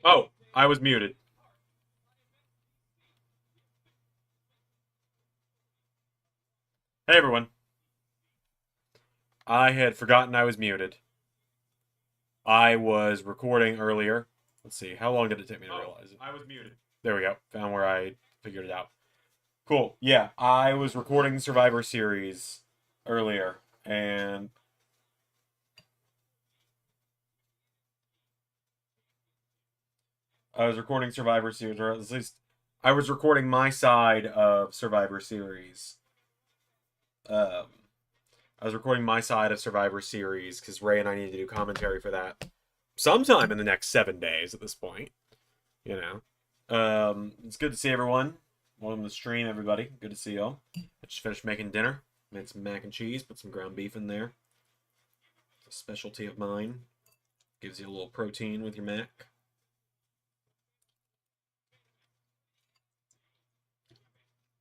Oh, I was muted. Hey everyone. I had forgotten I was muted. I was recording earlier. Let's see, how long did it take me to realize it? I was muted. There we go. Found where I figured it out. Cool. Yeah, I was recording Survivor Series earlier, and I was recording Survivor Series, or at least I was recording my side of Survivor Series. Um, I was recording my side of Survivor Series because Ray and I need to do commentary for that sometime in the next 7 days at this point. You know, it's good to see everyone. Welcome to the stream, everybody. Good to see y'all. I just finished making dinner. Made some mac and cheese. Put some ground beef in there. It's a specialty of mine. Gives you a little protein with your mac.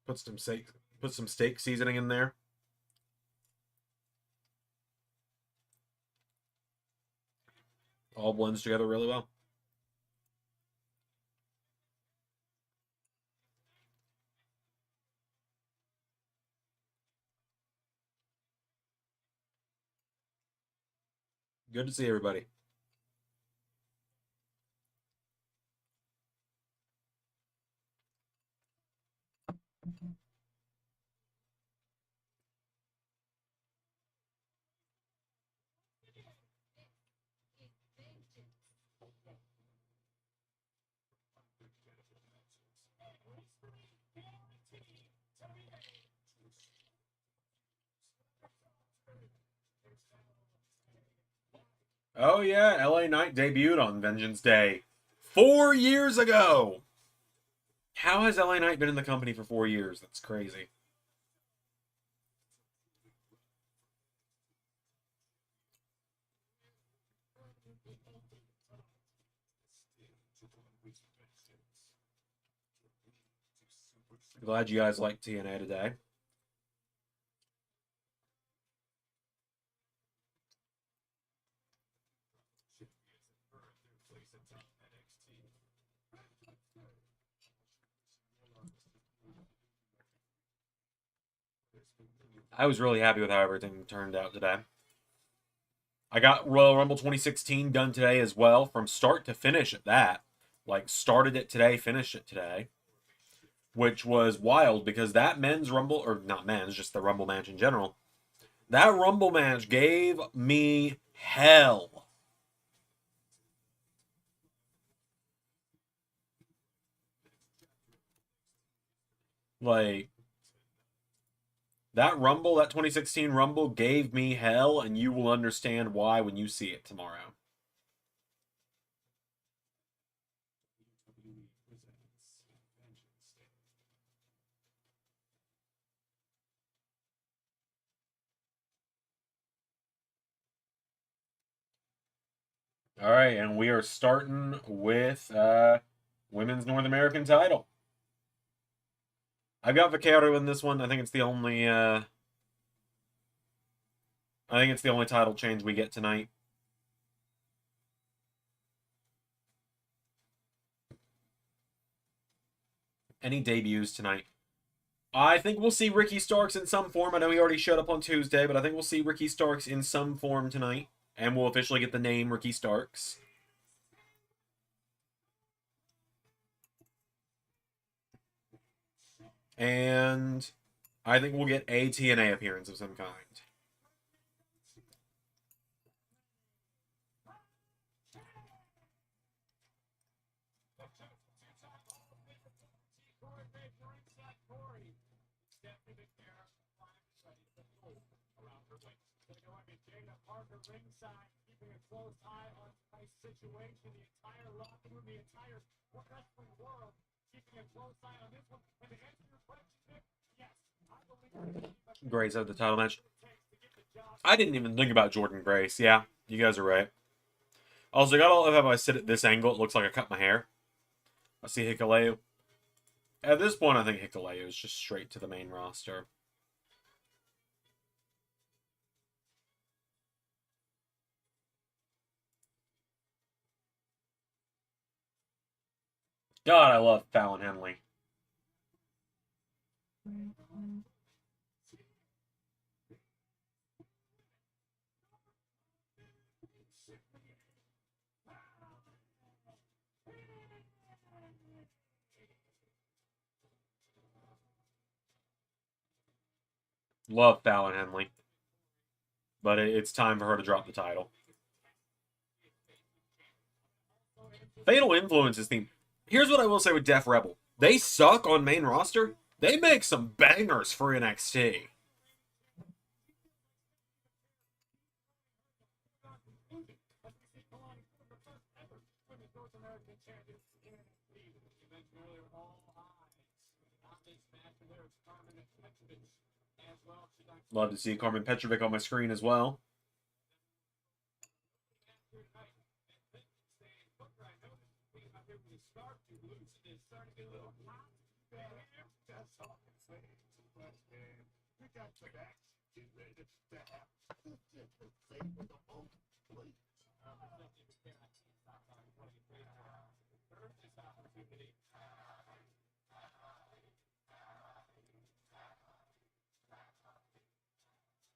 Put some steak. Put some steak seasoning in there. All blends together really well. Good to see everybody. Oh yeah, LA Knight debuted on Vengeance Day 4 years ago. How has LA Knight been in the company for 4 years? That's crazy. Glad you guys like TNA today. I was really happy with how everything turned out today. I got Royal Rumble 2016 done today as well, from start to finish at that. Like, started it today, finished it today, which was wild because that men's Rumble, or not men's, just the Rumble match in general, that Rumble match gave me hell. Like, that Rumble, that 2016 Rumble gave me hell, and you will understand why when you see it tomorrow. All right, and we are starting with women's North American title. I've got Vaquero in this one. I think it's the only title change we get tonight. Any debuts tonight? I think we'll see Ricky Starks in some form. I know he already showed up on Tuesday, but I think we'll see Ricky Starks in some form tonight. And we'll officially get the name Ricky Starks. And I think we'll get a TNA appearance of some kind. Grace of the title match. I didn't even think about Jordan Grace. Yeah, you guys are right. Also, got all of if I sit at this angle, it looks like I cut my hair. I see Hikuleo. At this point, I think Hikuleo is just straight to the main roster. God, I love Fallon Henley. Love Fallon Henley. But it's time for her to drop the title. Fatal Influences theme. Here's what I will say with Def Rebel. They suck on main roster. They make some bangers for NXT. Love to see Carmen Petrovic on my screen as well.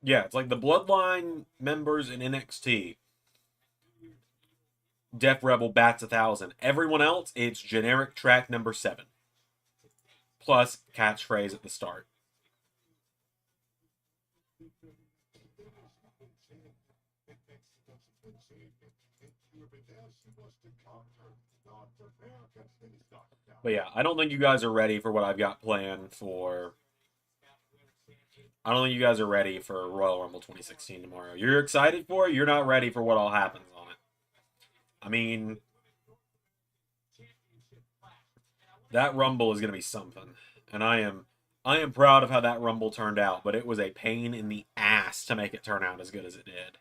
Yeah, it's like the Bloodline members in NXT. Def Rebel bats 1,000. Everyone else, it's generic track number 7. Plus catchphrase at the start. But yeah, I don't think you guys are ready for what I've got planned for. I don't think you guys are ready for Royal Rumble 2016 tomorrow. You're excited for it. You're not ready for what all happens on it. I mean, that Rumble is going to be something, and I am proud of how that Rumble turned out. But it was a pain in the ass to make it turn out as good as it did.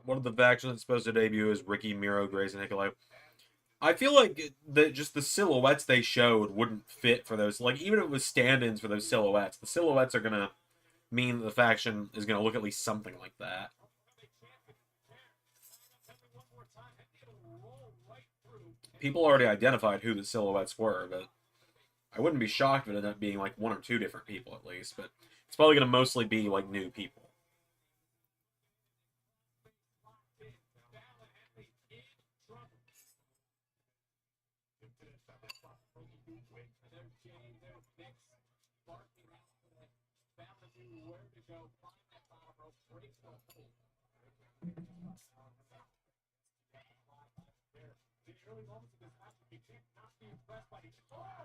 One of the factions that's supposed to debut is Ricky, Miro, Grace, and Nikolai. I feel like just the silhouettes they showed wouldn't fit for those. Like, even if it was stand-ins for those silhouettes, the silhouettes are going to mean that the faction is going to look at least something like that. People already identified who the silhouettes were, but I wouldn't be shocked if it ended up being like 1 or 2 different people at least. But it's probably going to mostly be like new people.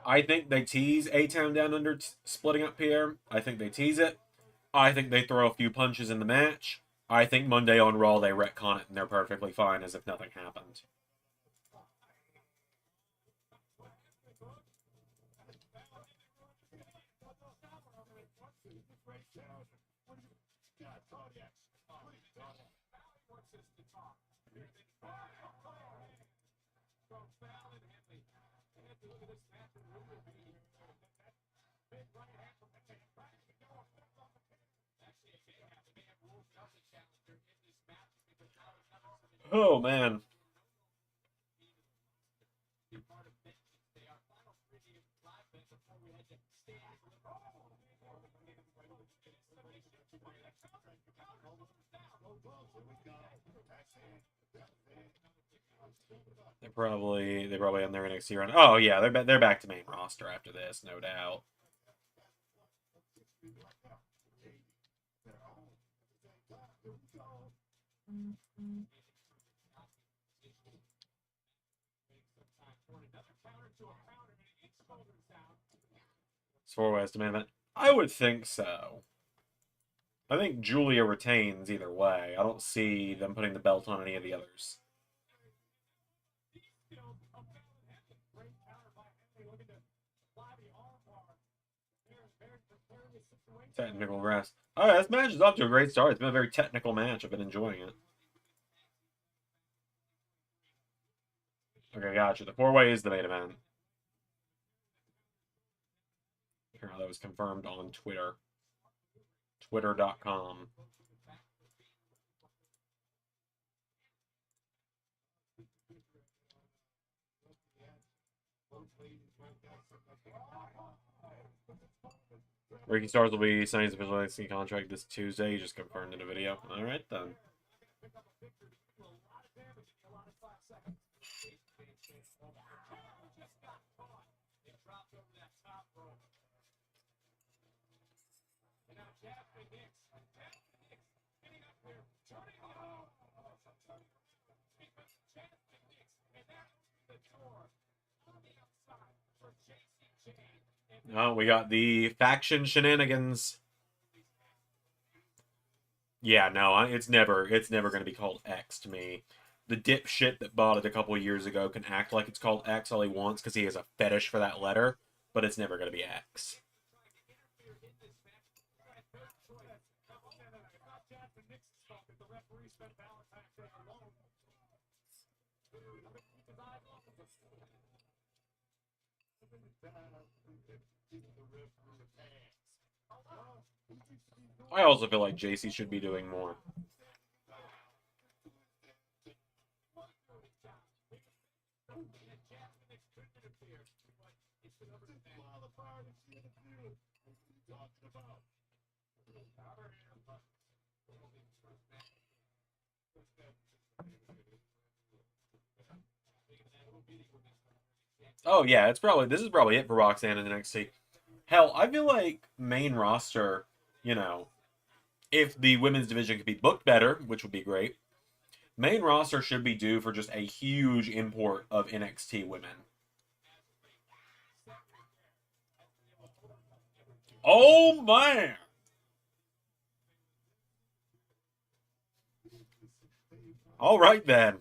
I think they tease A-Town Down Under splitting up here. I think they tease it. I think they throw a few punches in the match. I think Monday on Raw they retcon it and they're perfectly fine as if nothing happened. Oh, man. They probably on their NXT run. Oh yeah, they're back to main roster after this, no doubt. As far as to main event, I would think so. I think Julia retains either way. I don't see them putting the belt on any of the others. Technical rest. Oh, this match is off to a great start. It's been a very technical match. I've been enjoying it. Okay, gotcha. The four-way is the main event. Apparently that was confirmed on Twitter. Twitter.com. Ricky Stars will be signing his official NXT contract this Tuesday. He just confirmed in a video. All right, then. Oh, we got the faction shenanigans. Yeah, no, it's never going to be called X to me. The dipshit that bought it a couple years ago can act like it's called X all he wants because he has a fetish for that letter, but it's never going to be X. I also feel like JC should be doing more. Oh yeah, this is probably it for Roxanne in the NXT. Hell, I feel like main roster, you know, if the women's division could be booked better, which would be great, main roster should be due for just a huge import of NXT women. Oh man! All right then.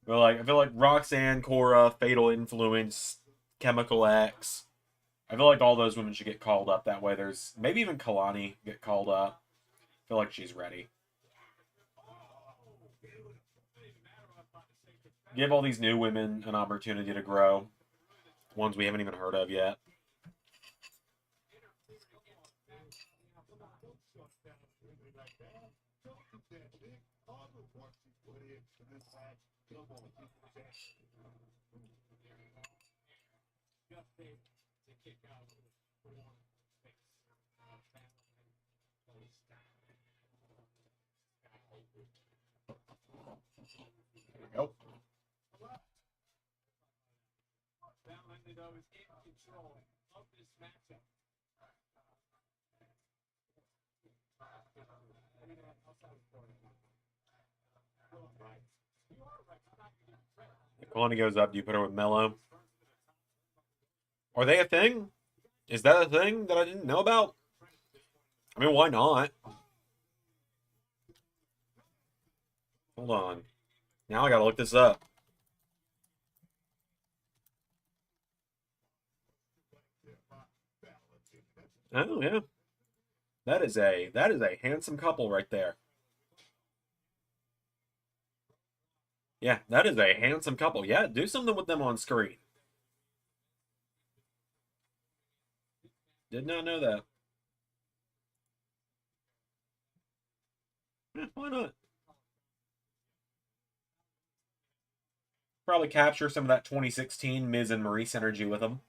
But like, I feel like Roxanne, Cora, Fatal Influence, Chemical X. I feel like all those women should get called up that way. There's maybe even Kalani get called up. I feel like she's ready. Give all these new women an opportunity to grow. Ones we haven't even heard of yet. There we go. If Kalani goes up, do you put her with Mello? Are they a thing? Is that a thing that I didn't know about? I mean, why not? Hold on. Now I gotta look this up. Oh yeah. That is a handsome couple right there. Yeah, that is a handsome couple. Yeah, do something with them on screen. Did not know that. Yeah, why not? Probably capture some of that 2016 Miz and Maurice energy with them.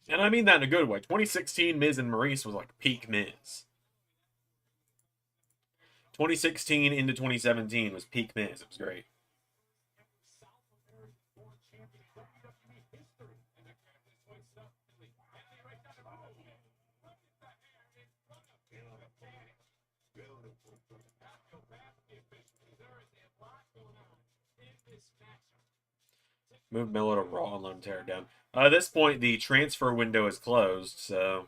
And I mean that in a good way. 2016 Miz and Maurice was like peak Miz. 2016 into 2017 was peak Miz. It was great. Move Miller to Raw and let him tear it down. At this point, the transfer window is closed, so...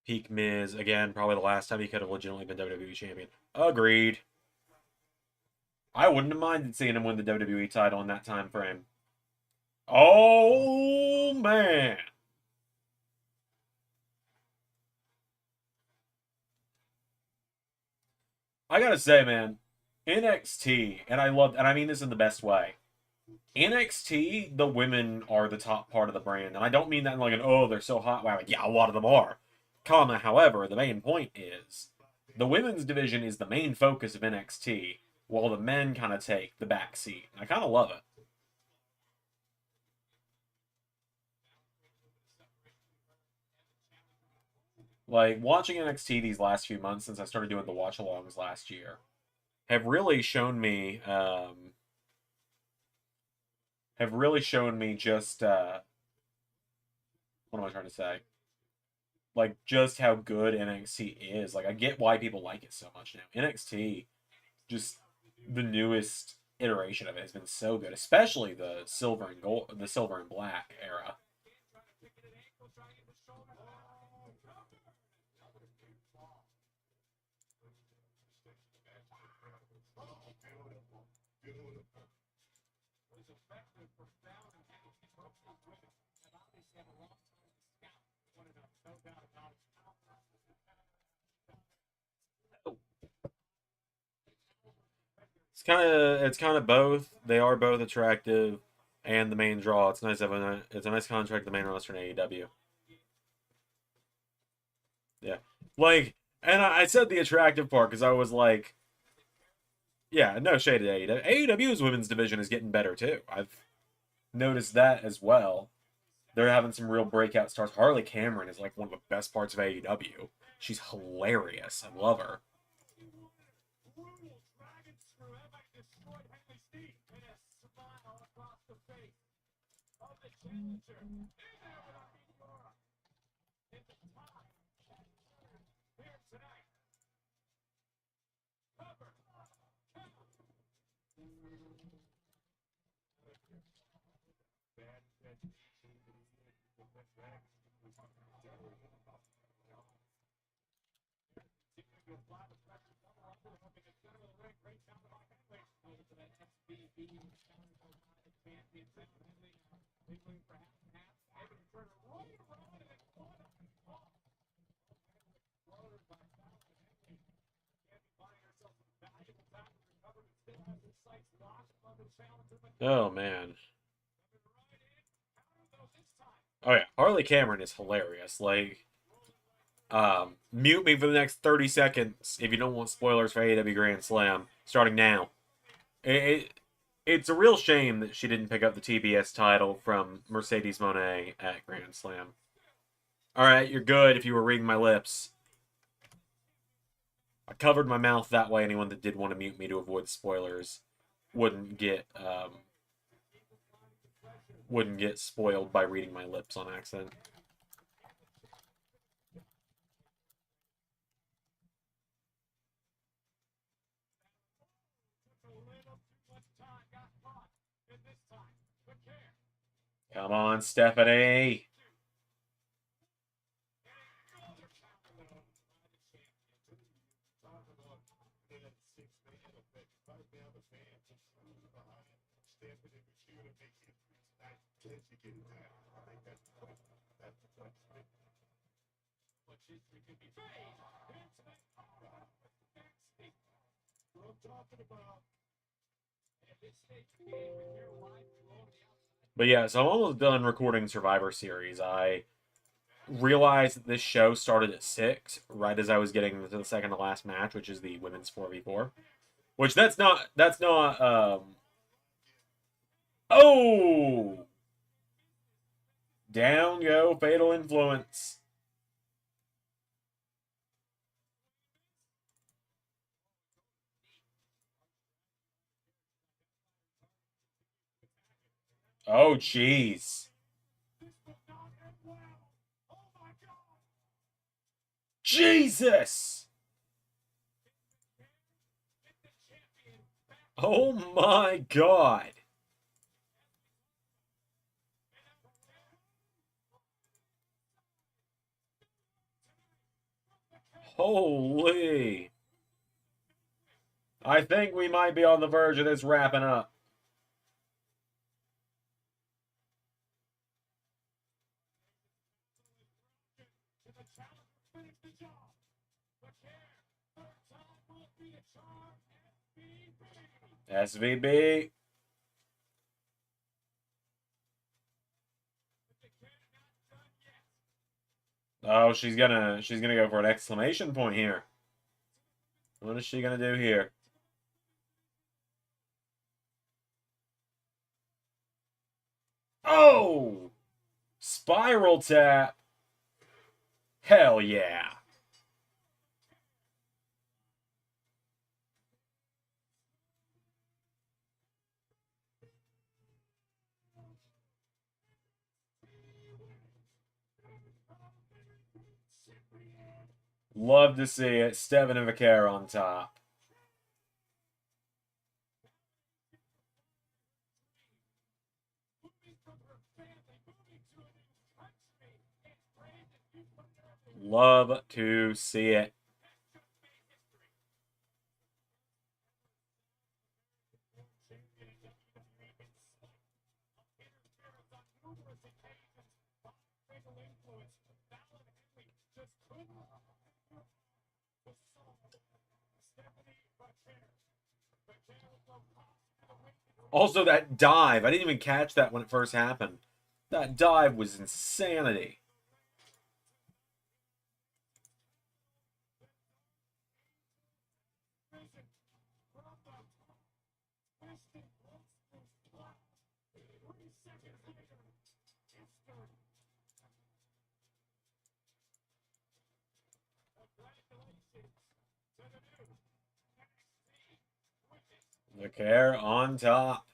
Peak Miz, again, probably the last time he could have legitimately been WWE Champion. Agreed. I wouldn't have minded seeing him win the WWE title in that time frame. Oh, man. I gotta say, man, NXT, and I mean this in the best way. NXT, the women are the top part of the brand, and I don't mean that in like an, oh, they're so hot. Like, yeah, a lot of them are. Comma, however, the main point is, the women's division is the main focus of NXT, while the men kind of take the back seat. I kind of love it. Like, watching NXT these last few months since I started doing the watch-alongs last year have really shown me, just, what am I trying to say? Like, just how good NXT is. Like, I get why people like it so much now. NXT, just the newest iteration of it has been so good, especially the silver and black era. It's kind of both. They are both attractive, and the main draw. It's nice having it's a nice contract. The main roster in AEW. Yeah, like, and I said the attractive part because I was like, yeah, no shade at AEW. AEW's women's division is getting better too. I've noticed that as well. They're having some real breakout stars. Harley Cameron is like one of the best parts of AEW. She's hilarious. I love her. Oh man. Oh yeah, Harley Cameron is hilarious. Like, mute me for the next 30 seconds if you don't want spoilers for AEW Grand Slam starting now. It's a real shame that she didn't pick up the TBS title from Mercedes Moné at Grand Slam. All right, you're good if you were reading my lips. I covered my mouth that way. Anyone that did want to mute me to avoid spoilers wouldn't get spoiled by reading my lips on accident. Come on, Stephanie. But yeah, so I'm almost done recording Survivor Series. I realized that this show started at 6, right as I was getting to the second to last match, which is the women's 4v4. Which oh! Down go Fatal Influence. Oh, jeez. Jesus! Oh my god. Holy. I think we might be on the verge of this wrapping up. SVB. Oh, she's gonna go for an exclamation point here. What is she gonna do here? Oh! Spiral tap. Hell yeah. Love to see it. Steven and Vicaire on top. Love to see it. Also, that dive. I didn't even catch that when it first happened. That dive was insanity. Vicaire on top.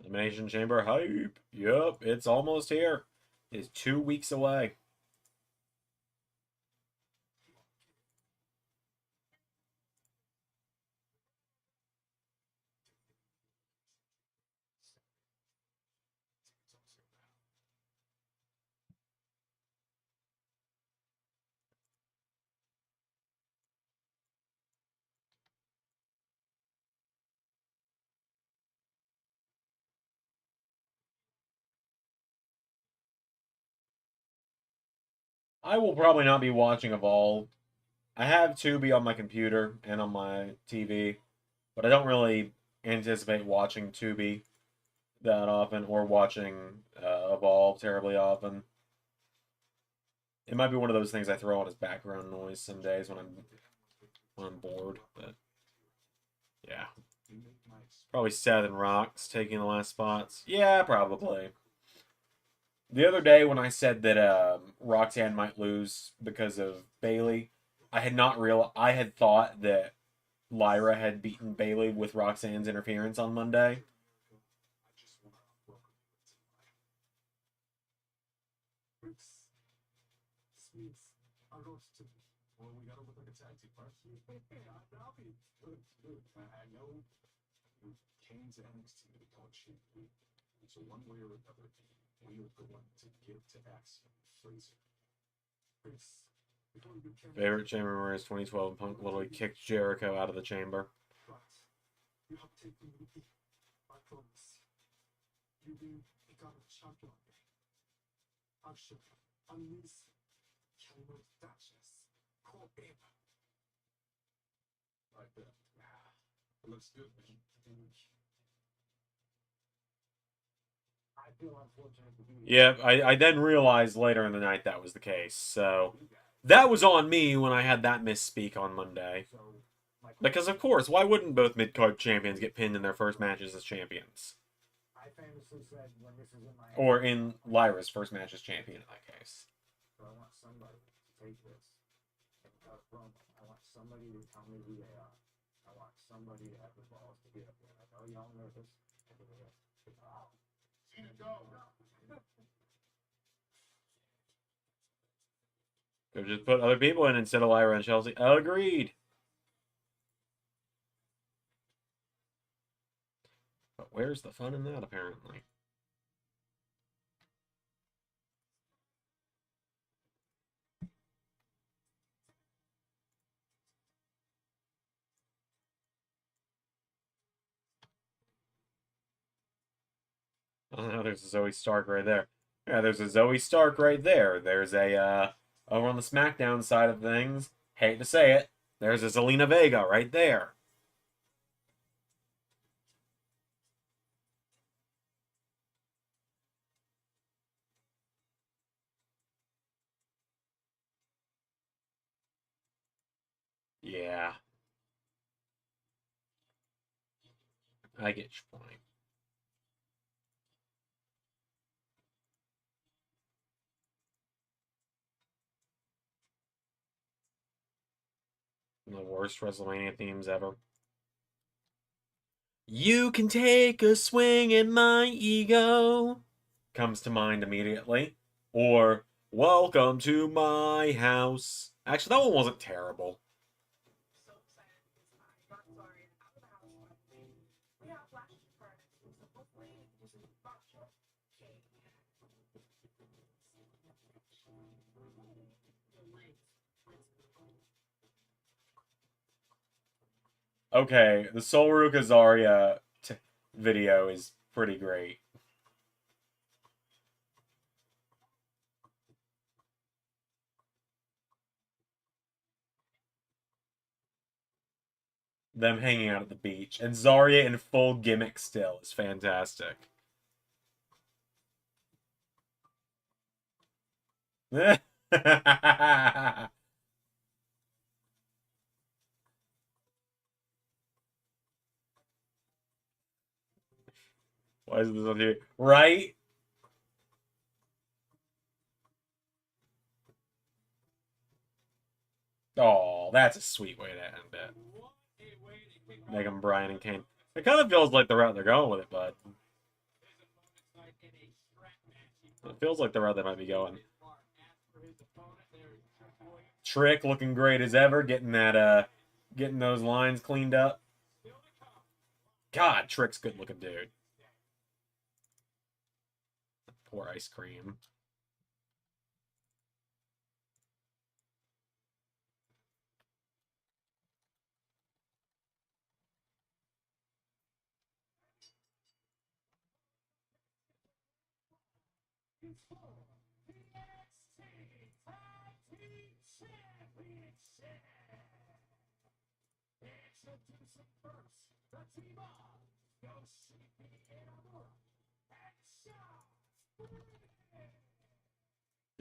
Elimination Chamber hype. Yup, it's almost here. It's 2 weeks away. I will probably not be watching Evolve. I have Tubi on my computer and on my TV, but I don't really anticipate watching Tubi that often or watching Evolve terribly often. It might be one of those things I throw on as background noise some days when I'm bored, but yeah. Probably Southern Rocks taking the last spots. Yeah, probably. The other day when I said that Roxanne might lose because of Bailey, I had thought that Lyra had beaten Bailey with Roxanne's interference on Monday. Favorite chamber member is 2012. Punk literally kicked Jericho out of the chamber. Yeah, I then realized later in the night that was the case. So that was on me when I had that misspeak on Monday. Because of course, why wouldn't both mid-card champions get pinned in their first matches as champions? Or in Lyra's first match as champion in that case. Could just put other people in instead of Lyra and Chelsea. Agreed. But where's the fun in that, apparently? Oh, there's a Zoe Stark right there. Yeah, there's a Zoe Stark right there. There's a, over on the SmackDown side of things, hate to say it, there's a Zelina Vega right there. Yeah. I get your point. The worst WrestleMania themes ever. You can take a swing at my ego comes to mind immediately. Or welcome to my house. Actually, that one wasn't terrible. Okay, the Solruka Zarya video is pretty great. Them hanging out at the beach. And Zarya in full gimmick still is fantastic. Why is this on here? Right? Oh, that's a sweet way to end it. Make them Brian and Kane. It kind of feels like the route they're going with it, but it feels like the route they might be going. Trick looking great as ever, getting that getting those lines cleaned up. God, Trick's good looking dude. Poor ice cream.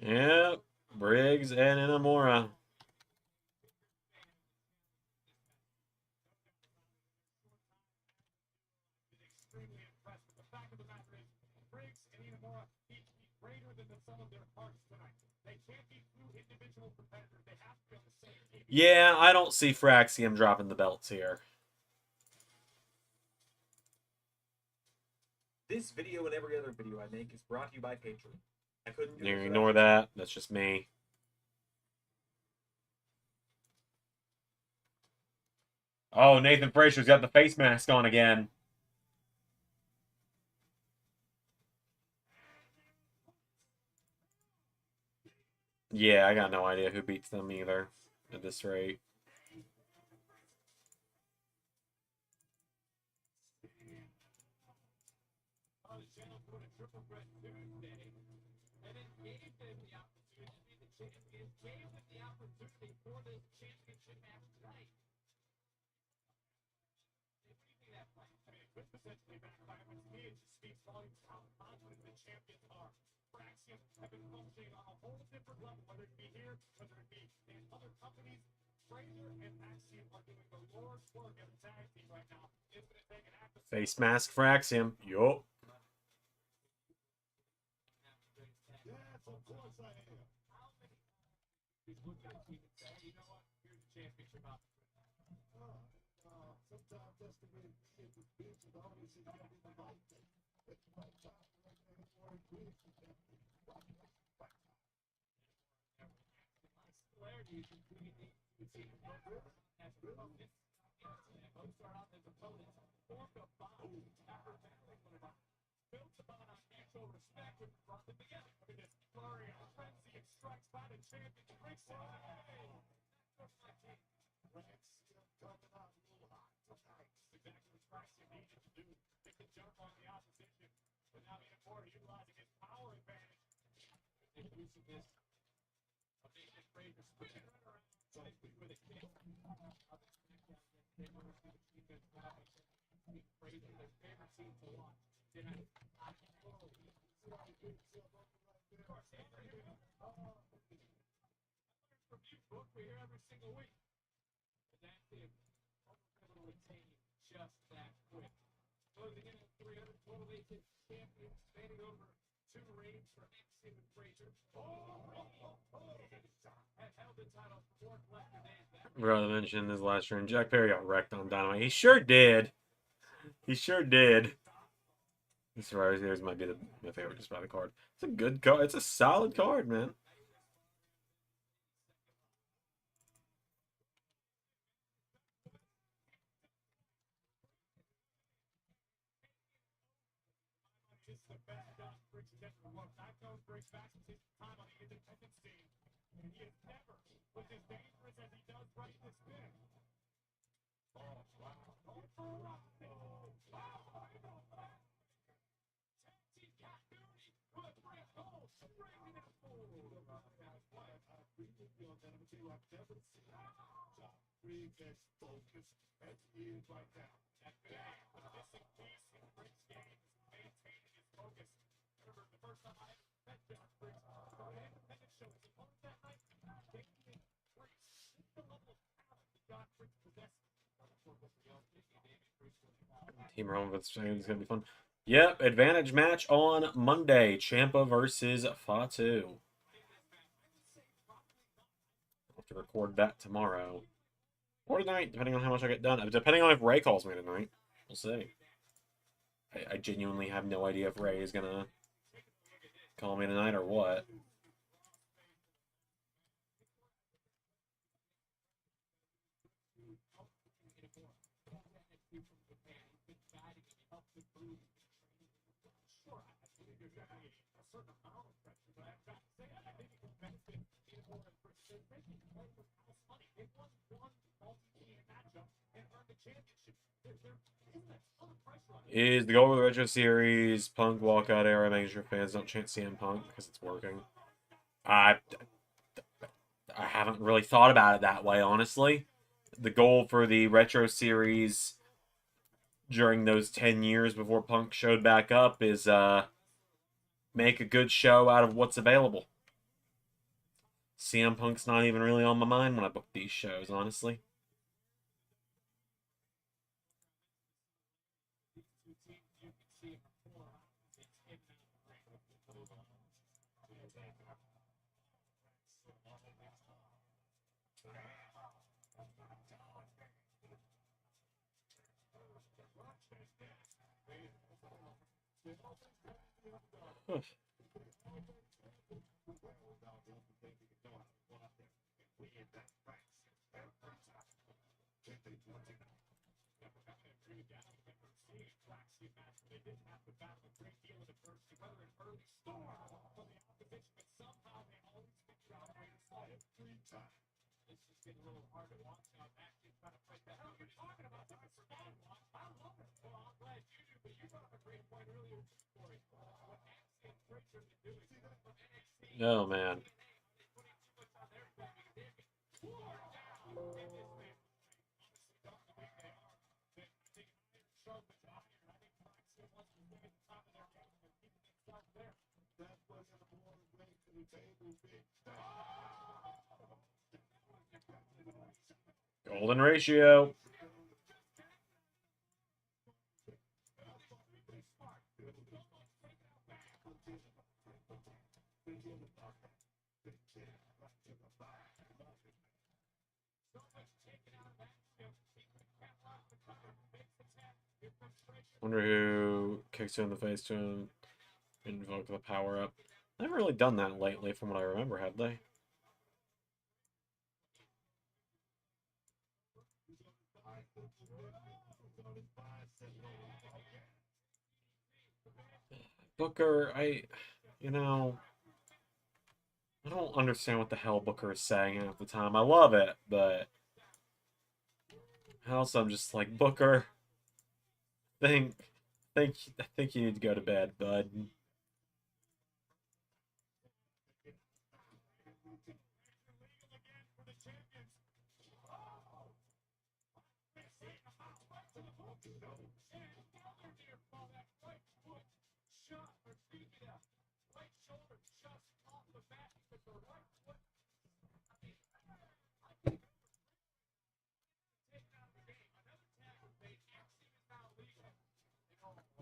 Yep, Briggs and Inamura. Yeah, I don't see Fraxium dropping the belts here. This video and every other video I make is brought to you by Patreon. I couldn't do You it ignore that. That's just me. Oh, Nathan Fraser's got the face mask on again. Yeah, I got no idea who beats them either at this rate. Face mask for Axiom. Yup. Brother mentioned his last turn. Jack Perry got wrecked on Dynamite. He sure did. He sure did. This Survivor Series might be my favorite just by the card. It's a good card. It's a solid card, man. Team Roman versus Shane is going to be fun. Yep, advantage match on Monday. Ciampa versus Fatu. I'll have to record that tomorrow. Or tonight, depending on how much I get done. Depending on if Ray calls me tonight. We'll see. I genuinely have no idea if Ray is going to call me tonight or what. Is the goal of the Retro Series Punk walkout era making sure fans don't chant CM Punk because it's working? I haven't really thought about it that way, honestly. The goal for the Retro Series during those 10 years before Punk showed back up is make a good show out of what's available. CM Punk's not even really on my mind when I book these shows, honestly. Oh, man. Golden ratio. Wonder who kicks you in the face to invoke the power up. I haven't really done that lately, from what I remember, have they? Booker, you know, I don't understand what the hell Booker is saying half the time. I love it, but also I'm just like, Booker, think, I think you need to go to bed, bud.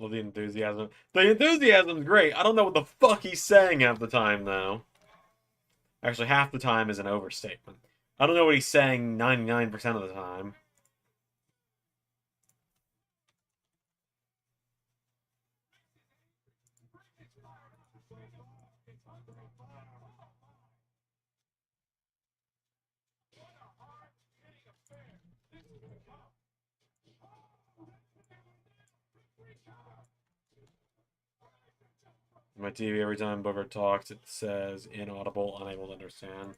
Love the enthusiasm. The enthusiasm's great. I don't know what the fuck he's saying half the time, though. Actually, half the time is an overstatement. I don't know what he's saying 99% of the time. My TV, every time Booker talks, it says inaudible, unable to understand.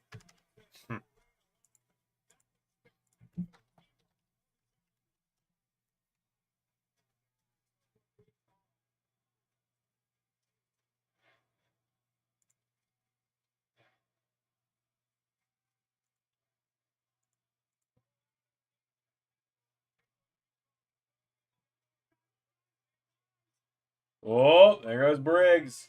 Oh, there goes Briggs.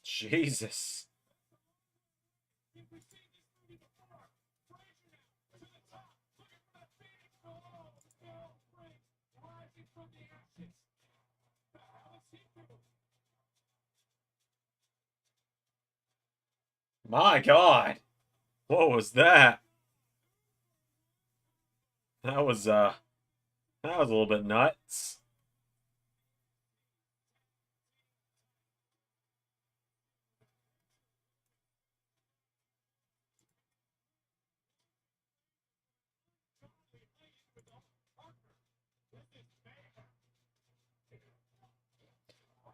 Jesus. My God. What was that? That was a little bit nuts.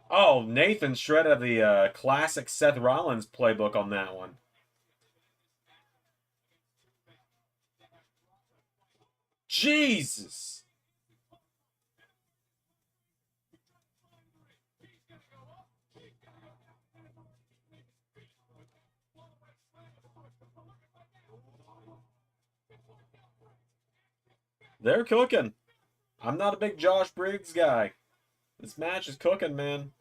Oh, Nathan shredded the classic Seth Rollins playbook on that one. Jesus. They're cooking. I'm not a big Josh Briggs guy. This match is cooking, man.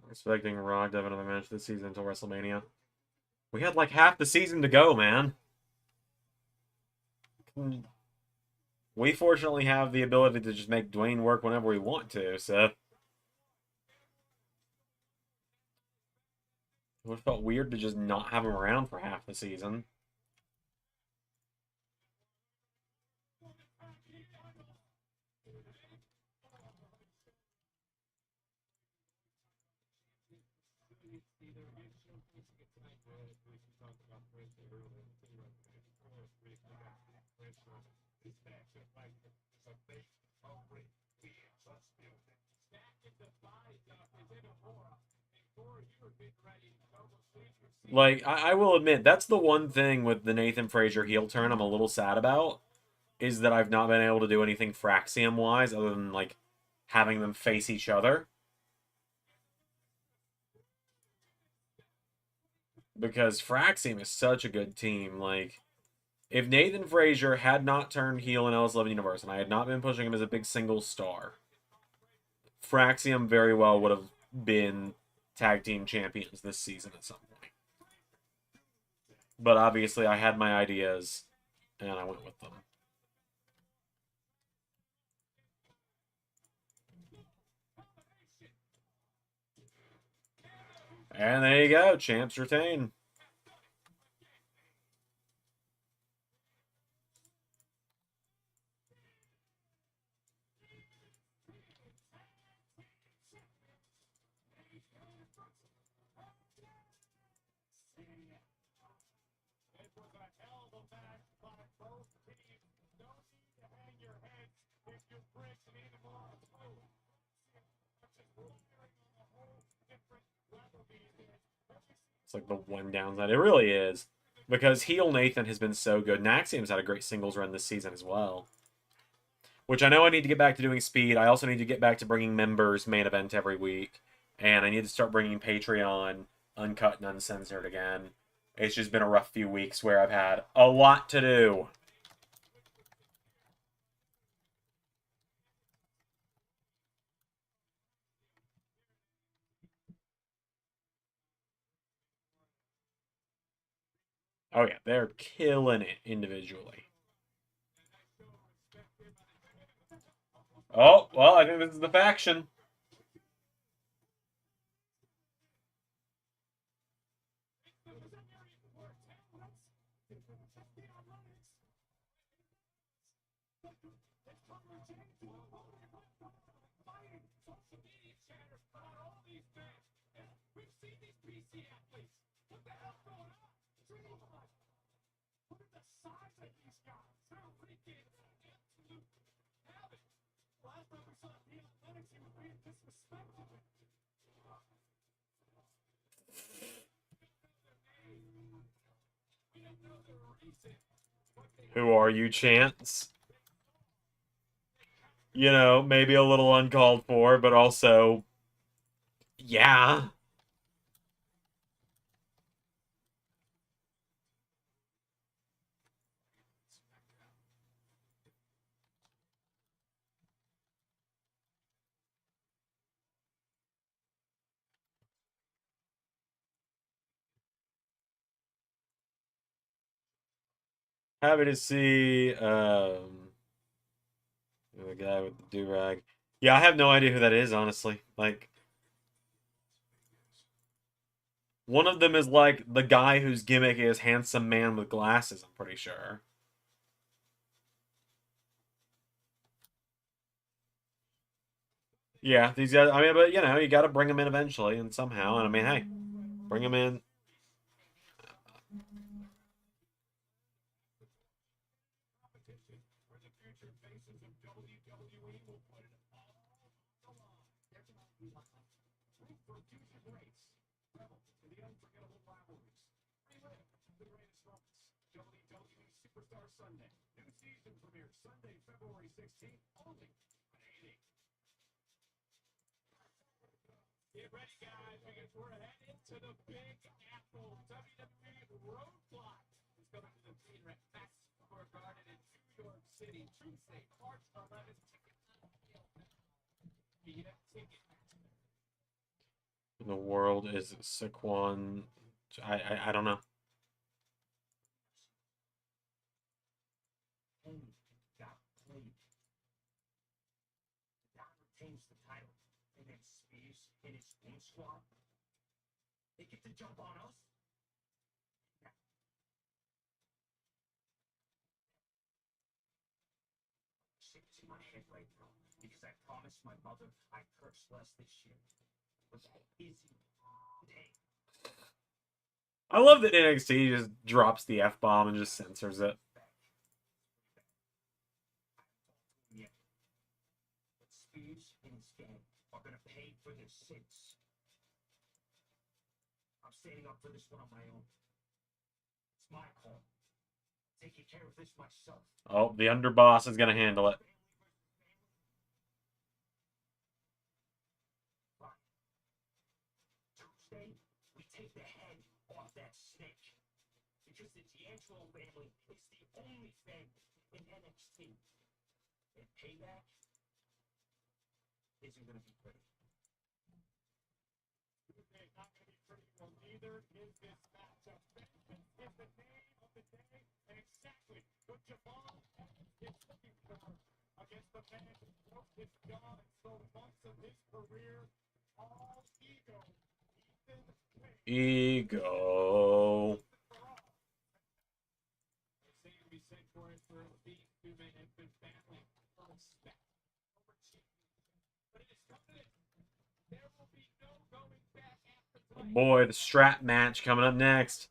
Expecting Rock to have another match this season until WrestleMania. We had like half the season to go, man. We fortunately have the ability to just make Dwayne work whenever we want to, so. It would have felt weird to just not have him around for half the season. Like, I will admit, that's the one thing with the Nathan Frazier heel turn I'm a little sad about, is that I've not been able to do anything Fraxium-wise other than, like, having them face each other. Because Fraxium is such a good team. Like, if Nathan Frazier had not turned heel in LS11 Universe, and I had not been pushing him as a big single star, Fraxium very well would have been tag team champions this season at some point. But obviously, I had my ideas, and I went with them. And there you go. Champs retain. It's like the one downside. It really is. Because heel Nathan has been so good. Naxium's had a great singles run this season as well. Which I know I need to get back to doing speed. I also need to get back to bringing members main event every week. And I need to start bringing Patreon uncut and uncensored again. It's just been a rough few weeks where I've had a lot to do. Oh yeah, they're killing it individually. Oh, well, I think this is the faction. Who are you, Chance? You know, maybe a little uncalled for, but also, yeah. Happy to see the guy with the do-rag. Yeah, I have no idea who that is, honestly. Like, one of them is like the guy whose gimmick is handsome man with glasses, I'm pretty sure. Yeah, these guys, I mean, but you know, you got to bring them in eventually and somehow. And I mean, hey, bring them in. In the world is Saquon. I don't know. I love that NXT just drops the F-bomb and just censors it. But Spears and his gang are gonna pay for their sins. I'm standing up for this one on my own. It's my call. Taking care of this myself. Oh, the underboss is gonna handle it. Tuesday, we take the head off that snake. Because the D'Angelo family is the only family in NXT. And payback isn't gonna be pretty. It's not going to be pretty. Well, neither is this matchup. Vengeance is the name of the day, and exactly what Jamal is looking for against the man who broke his jaw and stole months of his career. All ego. Ethan Page. Ego. They seem to be set for it for these two men have been battling for respect over championship. But it is coming. There will be no going back after Oh boy, the strap match coming up next.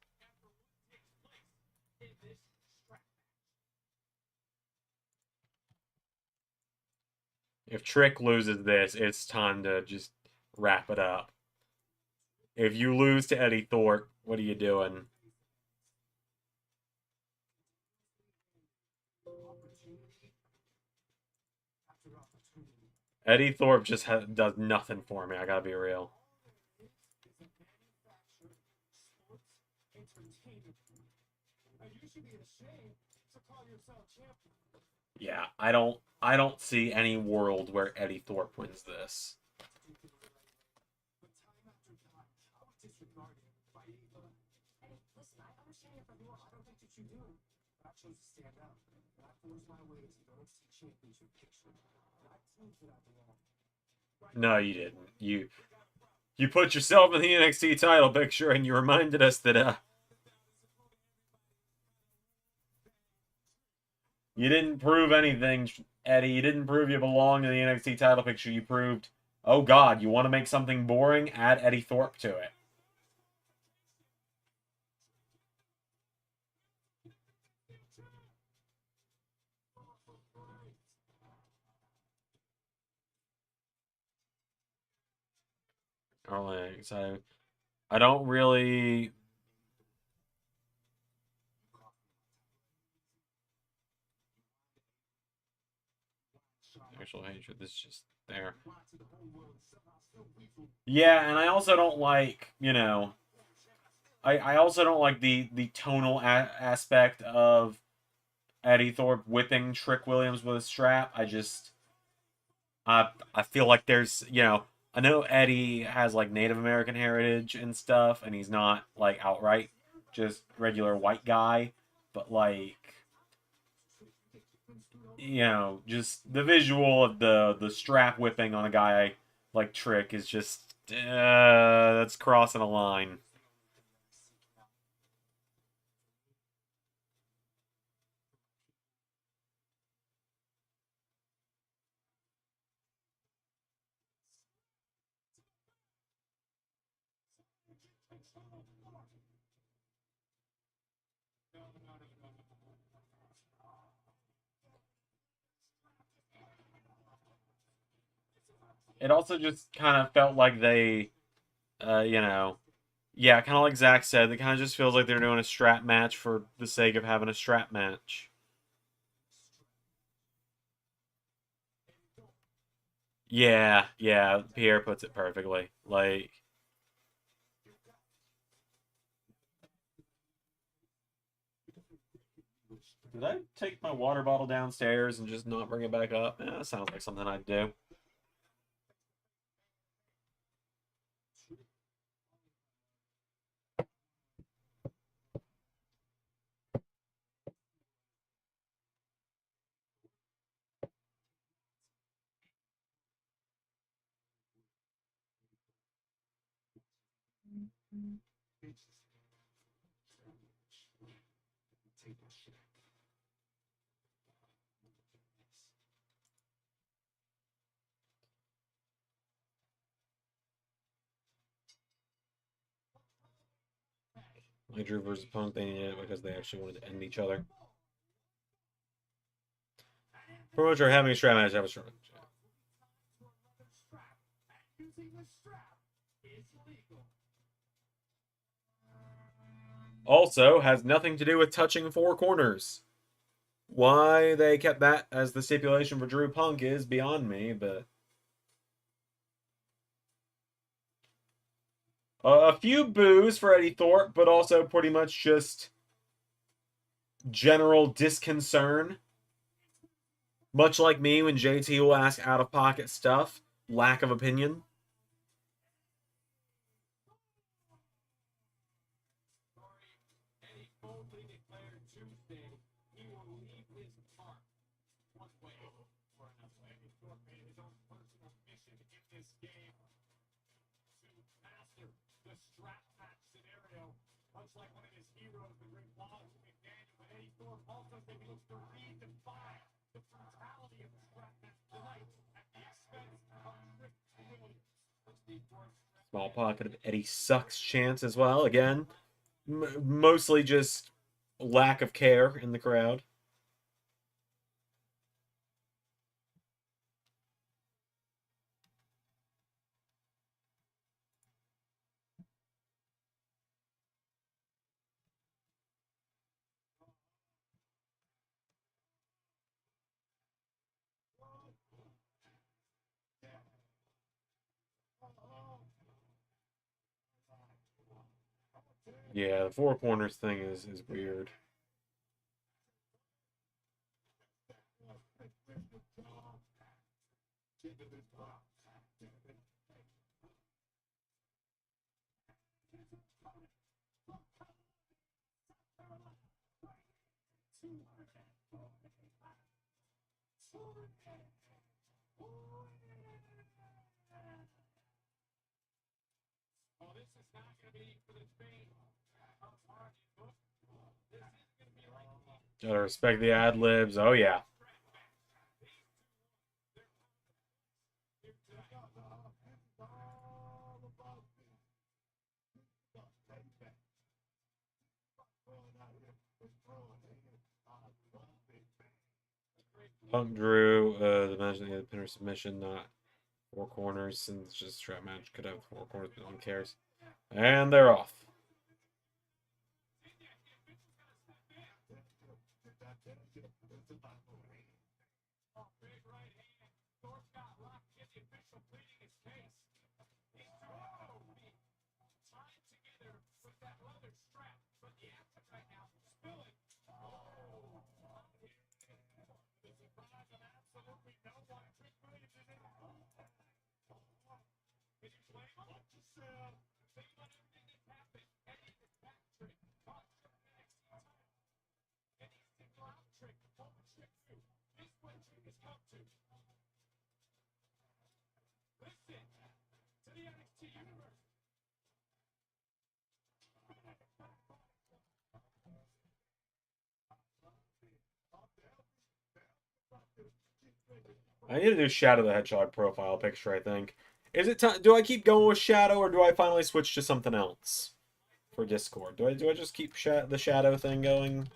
If Trick loses this, it's time to just wrap it up. If you lose to Eddie Thorpe, what are you doing? Eddie Thorpe just does nothing for me. I gotta be real. Yeah, I don't see any world where Eddie Thorpe wins this. Listen, I understand if I do, I don't think that you do. But I chose to stand up. And I forced my way to the NXT Championship picture. And I proved that I belong. No, you didn't. You put yourself in the NXT title picture and you reminded us that you didn't prove anything, Eddie. You didn't prove you belong in the NXT title picture. You proved, oh God, you want to make something boring? Add Eddie Thorpe to it. Alright, so I don't really. Actual hatred. This is just there. Yeah, and I also don't like, I also don't like the tonal aspect of Eddie Thorpe whipping Trick Williams with a strap. I feel like there's, I know Eddie has like Native American heritage and stuff, and he's not like outright just regular white guy, but like, just the visual of the strap whipping on a guy like Trick is just that's crossing a line. It also just kind of felt like they, yeah, kind of like Zach said, it kind of just feels like they're doing a strap match for the sake of having a strap match. Yeah, yeah, Pierre puts it perfectly. Like, did I take my water bottle downstairs and just not bring it back up? That sounds like something I'd do. Like Drew versus Punk, they needed it because they actually wanted to end each other. Promoter having a strap match, have a strap match. Also, has nothing to do with touching four corners. Why they kept that as the stipulation for Drew Punk is beyond me, but a few boos for Eddie Thorpe, but also pretty much just general disconcern. Much like me when JT will ask out-of-pocket stuff, lack of opinion. Much like one of his heroes, the great Wallace McDaniel, but Eddie Thorpe also said he looks to redefine the brutality of the strap match tonight at the expense of Rick Williams. Small pocket of Eddie sucks chance as well. Again, mostly just lack of care in the crowd. Yeah, the four corners thing is weird. Gotta respect the ad libs. Oh yeah. Punk Drew, the match the pinner submission, not four corners, since it's just a strap match could have four corners, but no one cares. And they're off. I need to do Shadow the Hedgehog profile picture, I think. Is it time? Do I keep going with Shadow, or do I finally switch to something else for Discord? Do I just keep the Shadow thing going?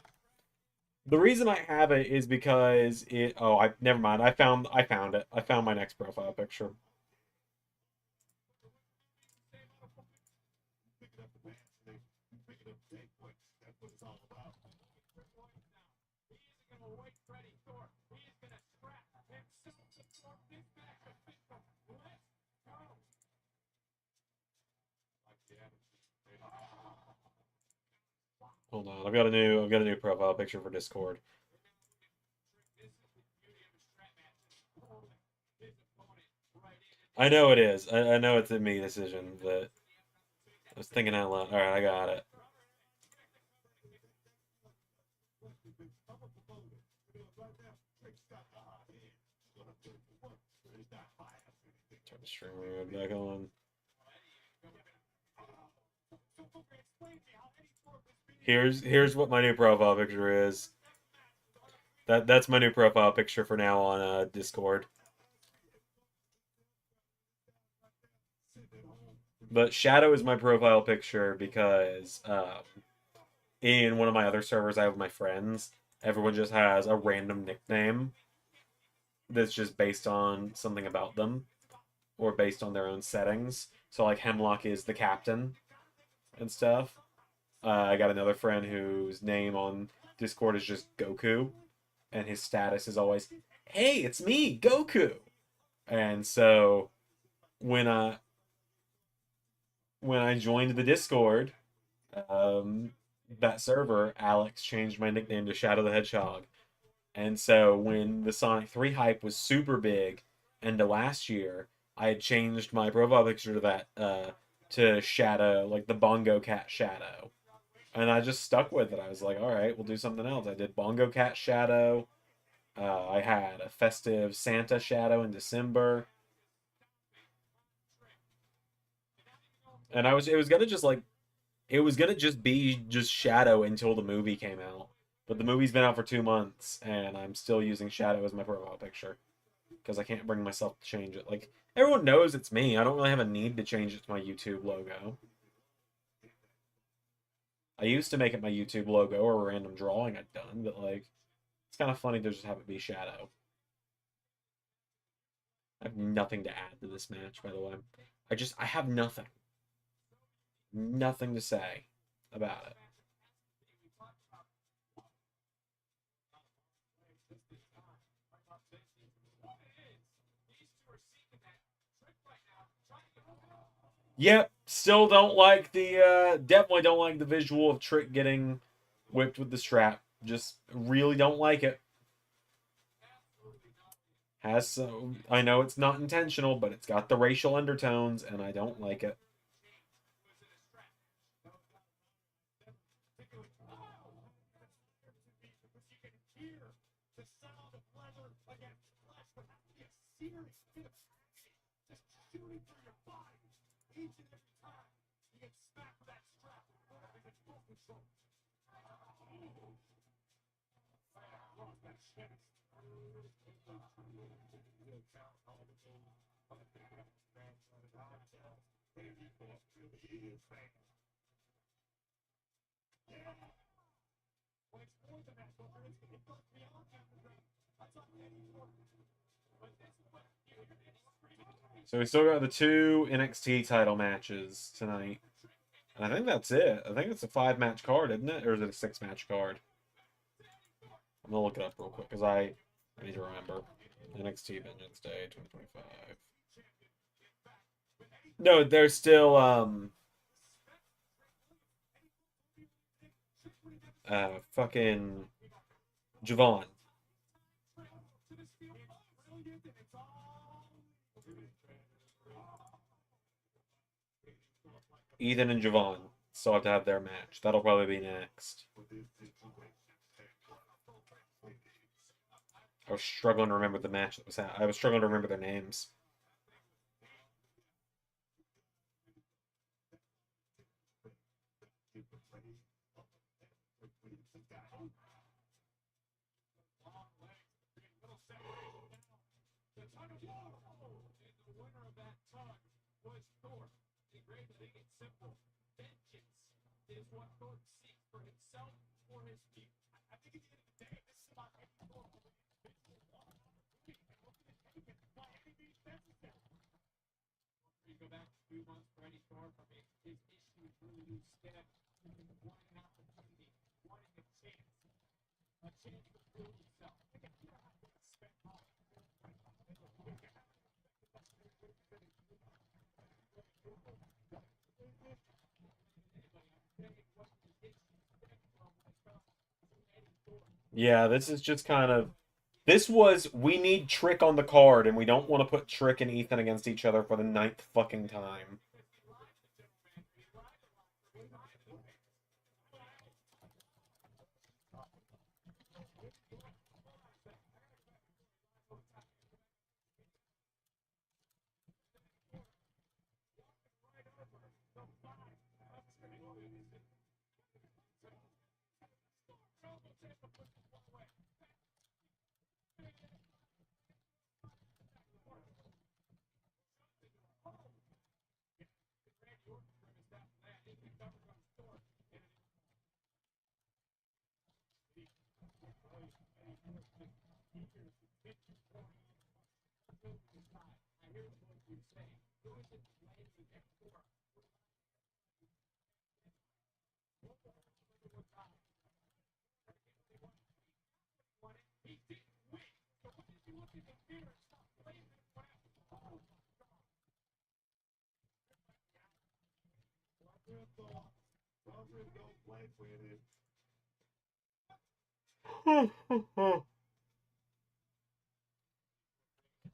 The reason I have it is because it. Oh, never mind. I found it. I found my next profile picture. Hold on, I've got a new profile picture for Discord. I know it is. I know it's a me decision, but I was thinking out loud. All right, I got it. Turn the stream mode back on. Here's what my new profile picture is. That's my new profile picture for now on Discord. But Shadow is my profile picture because in one of my other servers I have with my friends, everyone just has a random nickname that's just based on something about them or based on their own settings. So like Hemlock is the captain and stuff. I got another friend whose name on Discord is just Goku, and his status is always, "Hey, it's me, Goku." And so when I joined the Discord, that server, Alex changed my nickname to Shadow the Hedgehog. And so when the Sonic 3 hype was super big, and the last year, I had changed my profile picture to that to Shadow, like the Bongo Cat Shadow. And I just stuck with it. I was like, all right, we'll do something else. I did Bongo Cat Shadow. I had a festive Santa Shadow in December. And it was gonna just like it was gonna just be just Shadow until the movie came out. But the movie's been out for 2 months, and I'm still using Shadow as my profile picture because I can't bring myself to change it. Like everyone knows it's me. I don't really have a need to change it to my YouTube logo. I used to make it my YouTube logo or a random drawing I'd done, but like it's kind of funny to just have it be Shadow. I have nothing to add to this match, by the way. I have nothing. Nothing to say about it. Yep, still don't like the definitely don't like the visual of Trick getting whipped with the strap. Just really don't like it. I know it's not intentional, but it's got the racial undertones and I don't like it. So we still got the 2 NXT title matches tonight. And I think that's it. I think it's a 5-match card, isn't it? Or is it a 6-match card? I'm gonna look it up real quick because I need to remember. NXT Vengeance Day 2025. No, there's still fucking Javon. Ethan and Javon still have to have their match. That'll probably be next. I was struggling to remember the match that was at. I was struggling to remember their names. Yeah, this is just kind of. This was. We need Trick on the card, and we don't want to put Trick and Ethan against each other for the 9th fucking time.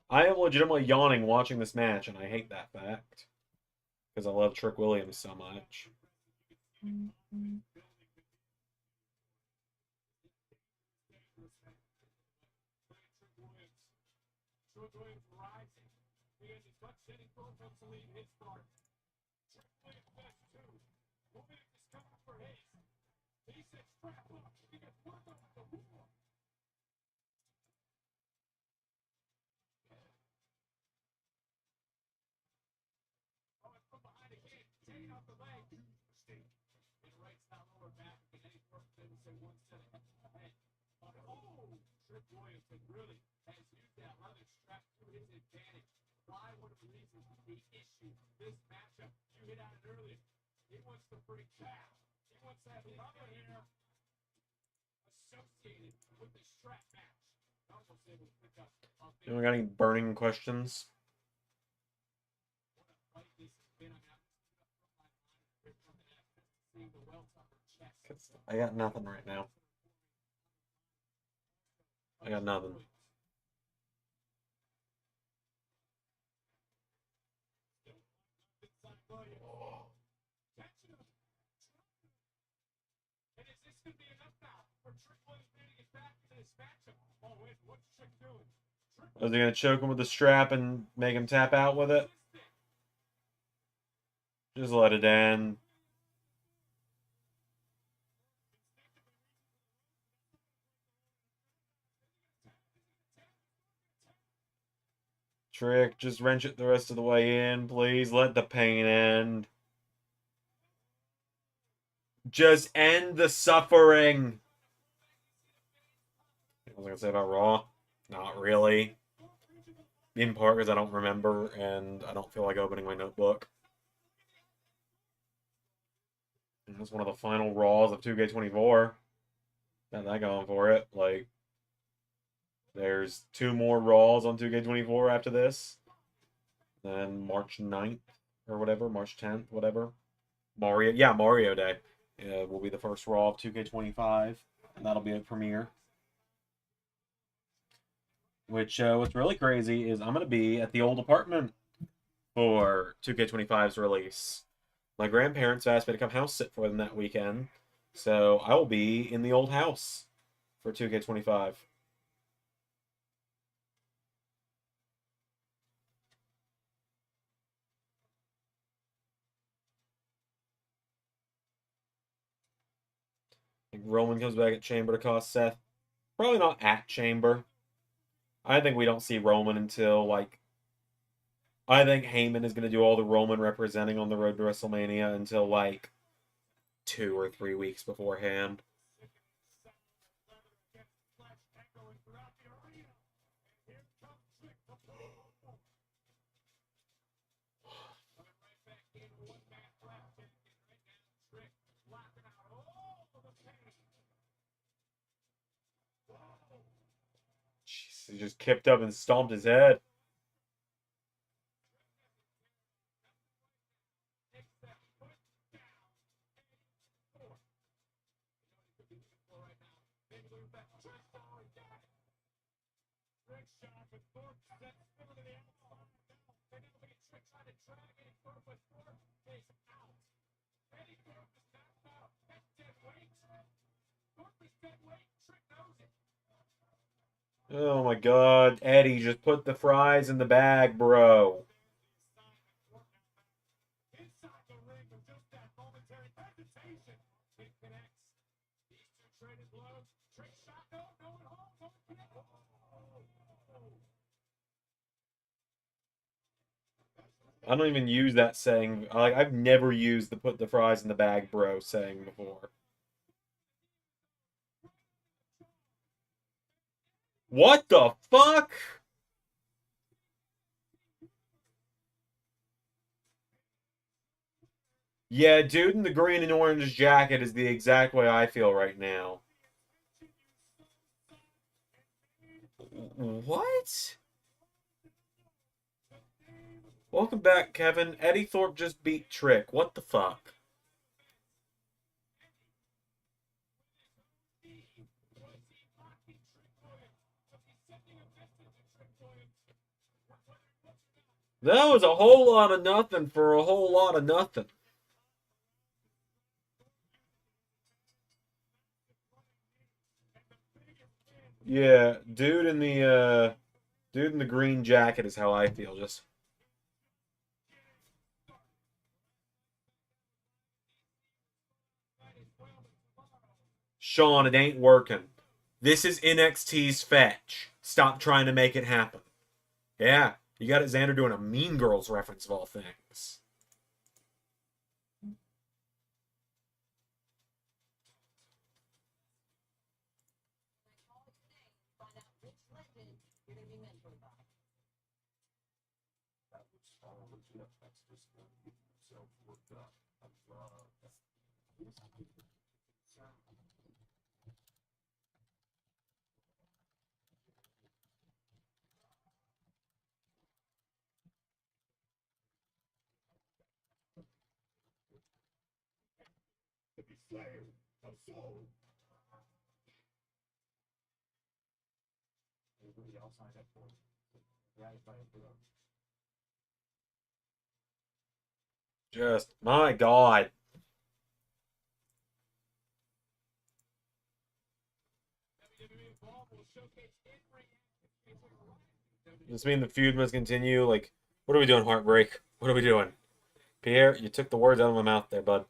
I am legitimately yawning watching this match, and I hate that fact. Because I love Trick Williams so much. Anyone got any burning questions? I got nothing right now. I got nothing. Is he gonna choke him with the strap and make him tap out with it? Just let it end. Trick, just wrench it the rest of the way in, please. Let the pain end. Just end the suffering. What was I gonna say about Raw? Not really. In part because I don't remember and I don't feel like opening my notebook. And it's one of the final Raws of 2K24. Got that going for it. Like, there's 2 more Raws on 2K24 after this. Then March 9th or whatever, March 10th, whatever. Mario Day will be the first Raw of 2K25, and that'll be a premiere. Which, what's really crazy is I'm going to be at the old apartment for 2K25's release. My grandparents asked me to come house sit for them that weekend, so I will be in the old house for 2K25. Like Roman comes back at Chamber to cost Seth. Probably not at Chamber. I think we don't see Roman until, like... I think Heyman is going to do all the Roman representing on the road to WrestleMania until, like, 2 or 3 weeks beforehand. Jeez, he just kicked up and stomped his head. Oh my god, Eddie, just put the fries in the bag, bro. I don't even use that saying. Like, I've never used the put the fries in the bag, bro saying before. What the fuck? Yeah, dude in the green and orange jacket is the exact way I feel right now. What? Welcome back, Kevin. Eddie Thorpe just beat Trick. What the fuck? That was a whole lot of nothing for a whole lot of nothing. Yeah, dude in the green jacket is how I feel. Just Sean, it ain't working. This is NXT's fetch. Stop trying to make it happen. Yeah, you got it, Xander doing a Mean Girls reference of all things. Just, my God. Does this mean the feud must continue? Like, what are we doing, Heartbreak? What are we doing? Pierre, you took the words out of my mouth there, bud.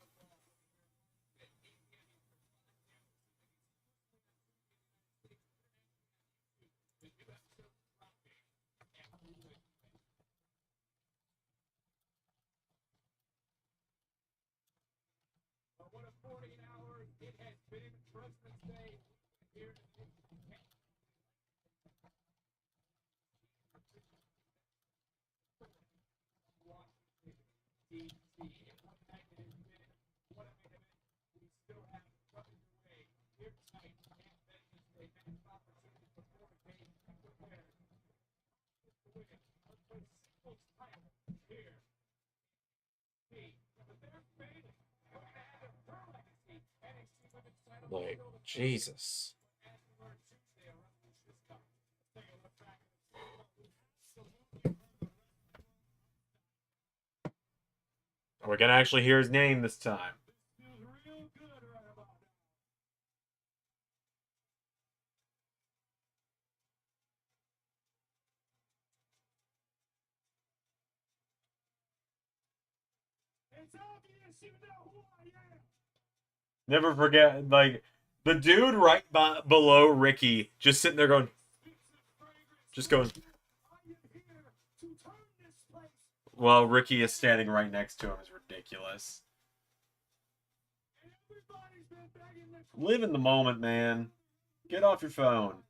What a 48 hours it has been. President's Day here. Like, Jesus. We're gonna actually hear his name this time. It's obvious you know who I am. Never forget, like, the dude right below Ricky, just sitting there going, just going, while Ricky is standing right next to him is ridiculous. Live in the moment, man. Get off your phone.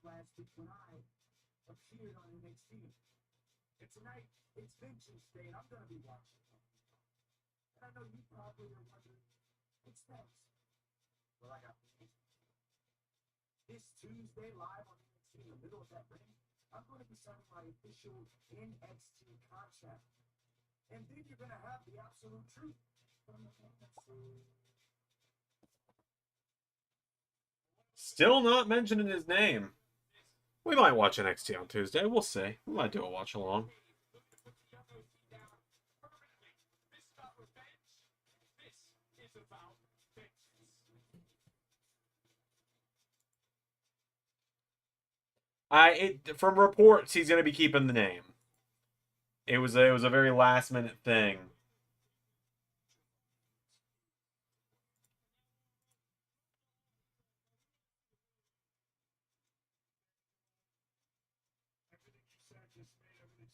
Last week when I appeared on NXT. And tonight, it's Vengeance Day, and I'm going to be watching. And I know you probably are wondering, what's next? Well, I got the answer. This Tuesday, live on NXT in the middle of that ring, I'm going to be signing my official NXT contract. And then you're going to have the absolute truth from the NXT. Still not mentioning his name. We might watch NXT on Tuesday. We'll see. We might do a watch along. From reports, he's going to be keeping the name. It was a very last minute thing.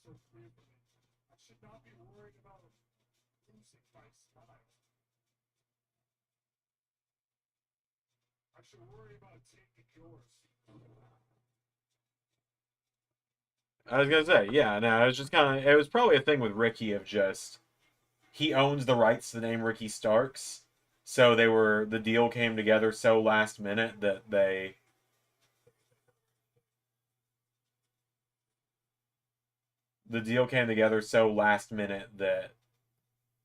So clear for me. I should not be worried about losing my style. I I should worry about taking yours. I was gonna say, yeah, no, it was just kind of, it was probably a thing with Ricky of just, he owns the rights to the name Ricky Starks, so the deal came together so last minute that the deal came together so last minute that,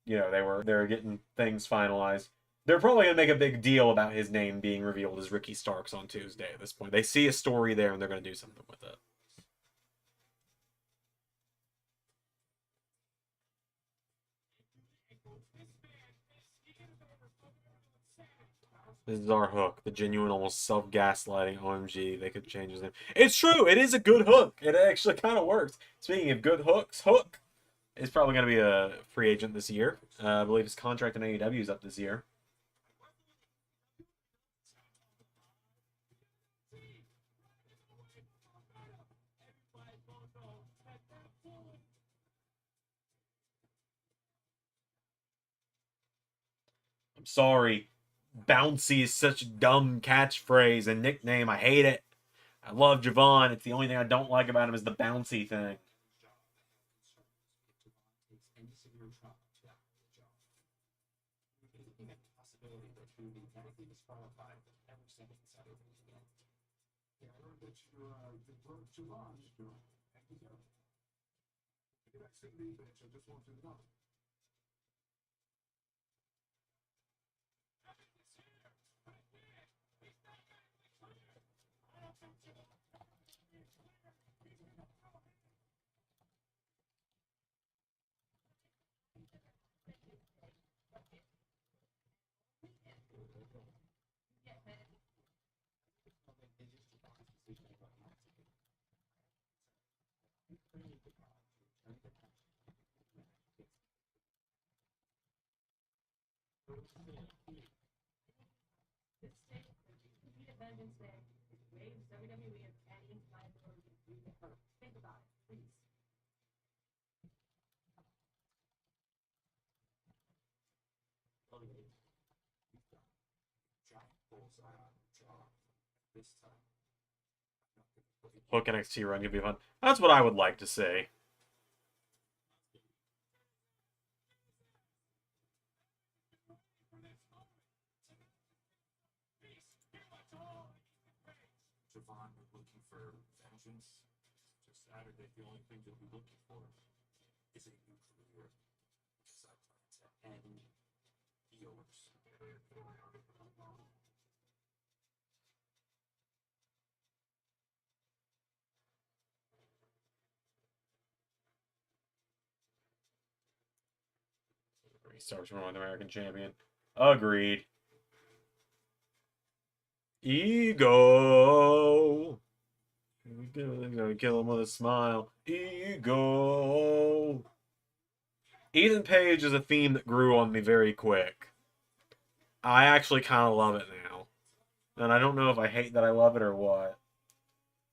they were getting things finalized. They're probably gonna make a big deal about his name being revealed as Ricky Starks on Tuesday at this point. They see a story there and they're gonna do something with it. This is our hook. The genuine, almost self-gaslighting OMG. They could change his name. It's true. It is a good hook. It actually kind of works. Speaking of good hooks, Hook is probably going to be a free agent this year. I believe his contract in AEW is up this year. I'm sorry. Bouncy is such a dumb catchphrase and nickname. I hate it. I love Javon. It's the only thing I don't like about him is the bouncy thing. Hook NXT run could be fun. That's what I would like to see. Javon, you're looking for vengeance. Just Saturday, the only thing you'll be looking for is a new career. Because I plan to end yours. He starts from North American champion. Agreed. Ego. Gonna kill him with a smile. Ego. Ethan Page is a theme that grew on me very quick. I actually kind of love it now. And I don't know if I hate that I love it or what.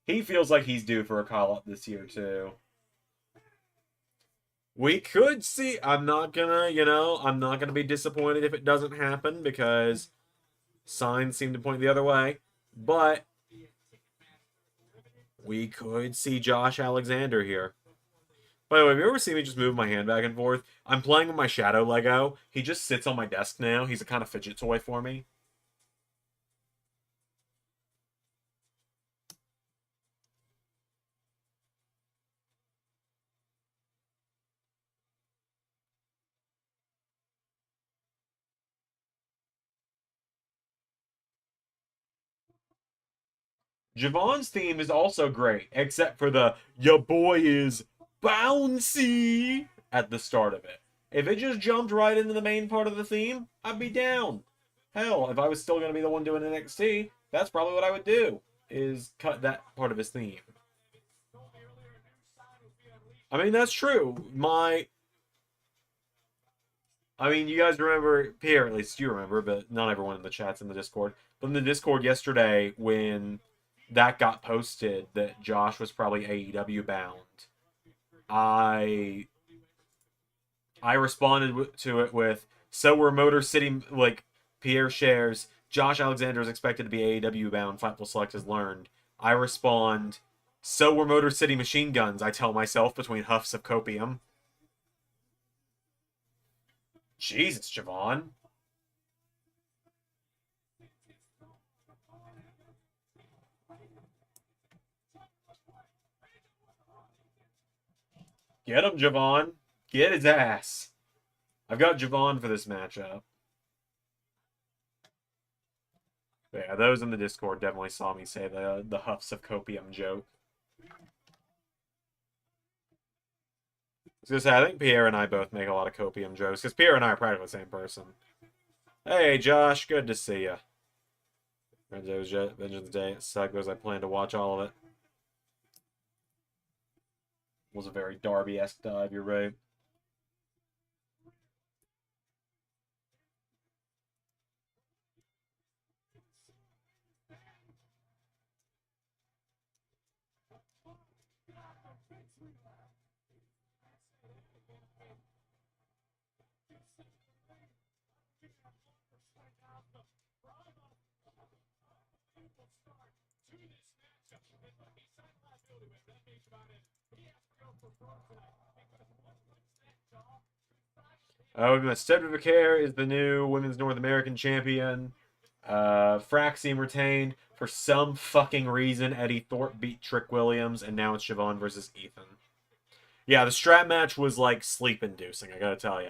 He feels like he's due for a call-up this year, too. We could see... I'm not gonna be disappointed if it doesn't happen, because signs seem to point the other way. But we could see Josh Alexander here. By the way, have you ever seen me just move my hand back and forth? I'm playing with my Shadow Lego. He just sits on my desk now. He's a kind of fidget toy for me. Javon's theme is also great, except for the "ya boy is bouncy" at the start of it. If it just jumped right into the main part of the theme, I'd be down. Hell, if I was still going to be the one doing NXT, that's probably what I would do, is cut that part of his theme. I mean, that's true. You guys remember, Pierre, at least you remember, but not everyone in the chats in the Discord. But in the Discord yesterday, when that got posted that Josh was probably AEW bound, I responded to it with, "So were Motor City, like, Pierre shares Josh Alexander is expected to be AEW bound. Fightful Select has learned. I respond, so were Motor City Machine Guns, I tell myself between huffs of copium. Jesus, Javon. Get him, Javon. Get his ass. I've got Javon for this matchup. But yeah, those in the Discord definitely saw me say the huffs of copium joke. I think Pierre and I both make a lot of copium jokes, because Pierre and I are practically the same person. Hey, Josh, good to see you. Vengeance Day, it sucked because I plan to watch all of it. It was a very Darby-esque dive, you're right. Oh, Cedric Vicaire is the new Women's North American Champion. Fraxium retained. For some fucking reason, Eddie Thorpe beat Trick Williams, and now it's Siobhan versus Ethan. Yeah, the strap match was like sleep-inducing, I gotta tell you.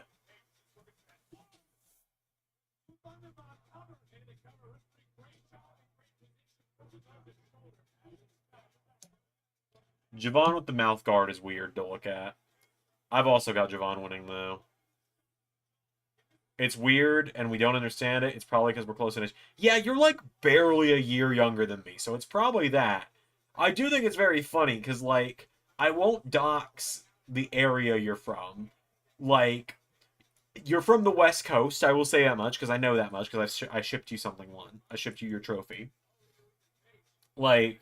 Javon with the mouth guard is weird to look at. I've also got Javon winning, though. It's weird, and we don't understand it. It's probably because we're close in age. Yeah, you're like barely a year younger than me, so it's probably that. I do think it's very funny, because, like, I won't dox the area you're from. Like, you're from the West Coast, I will say that much, because I know that much, because I shipped you something one. I shipped you your trophy. Like,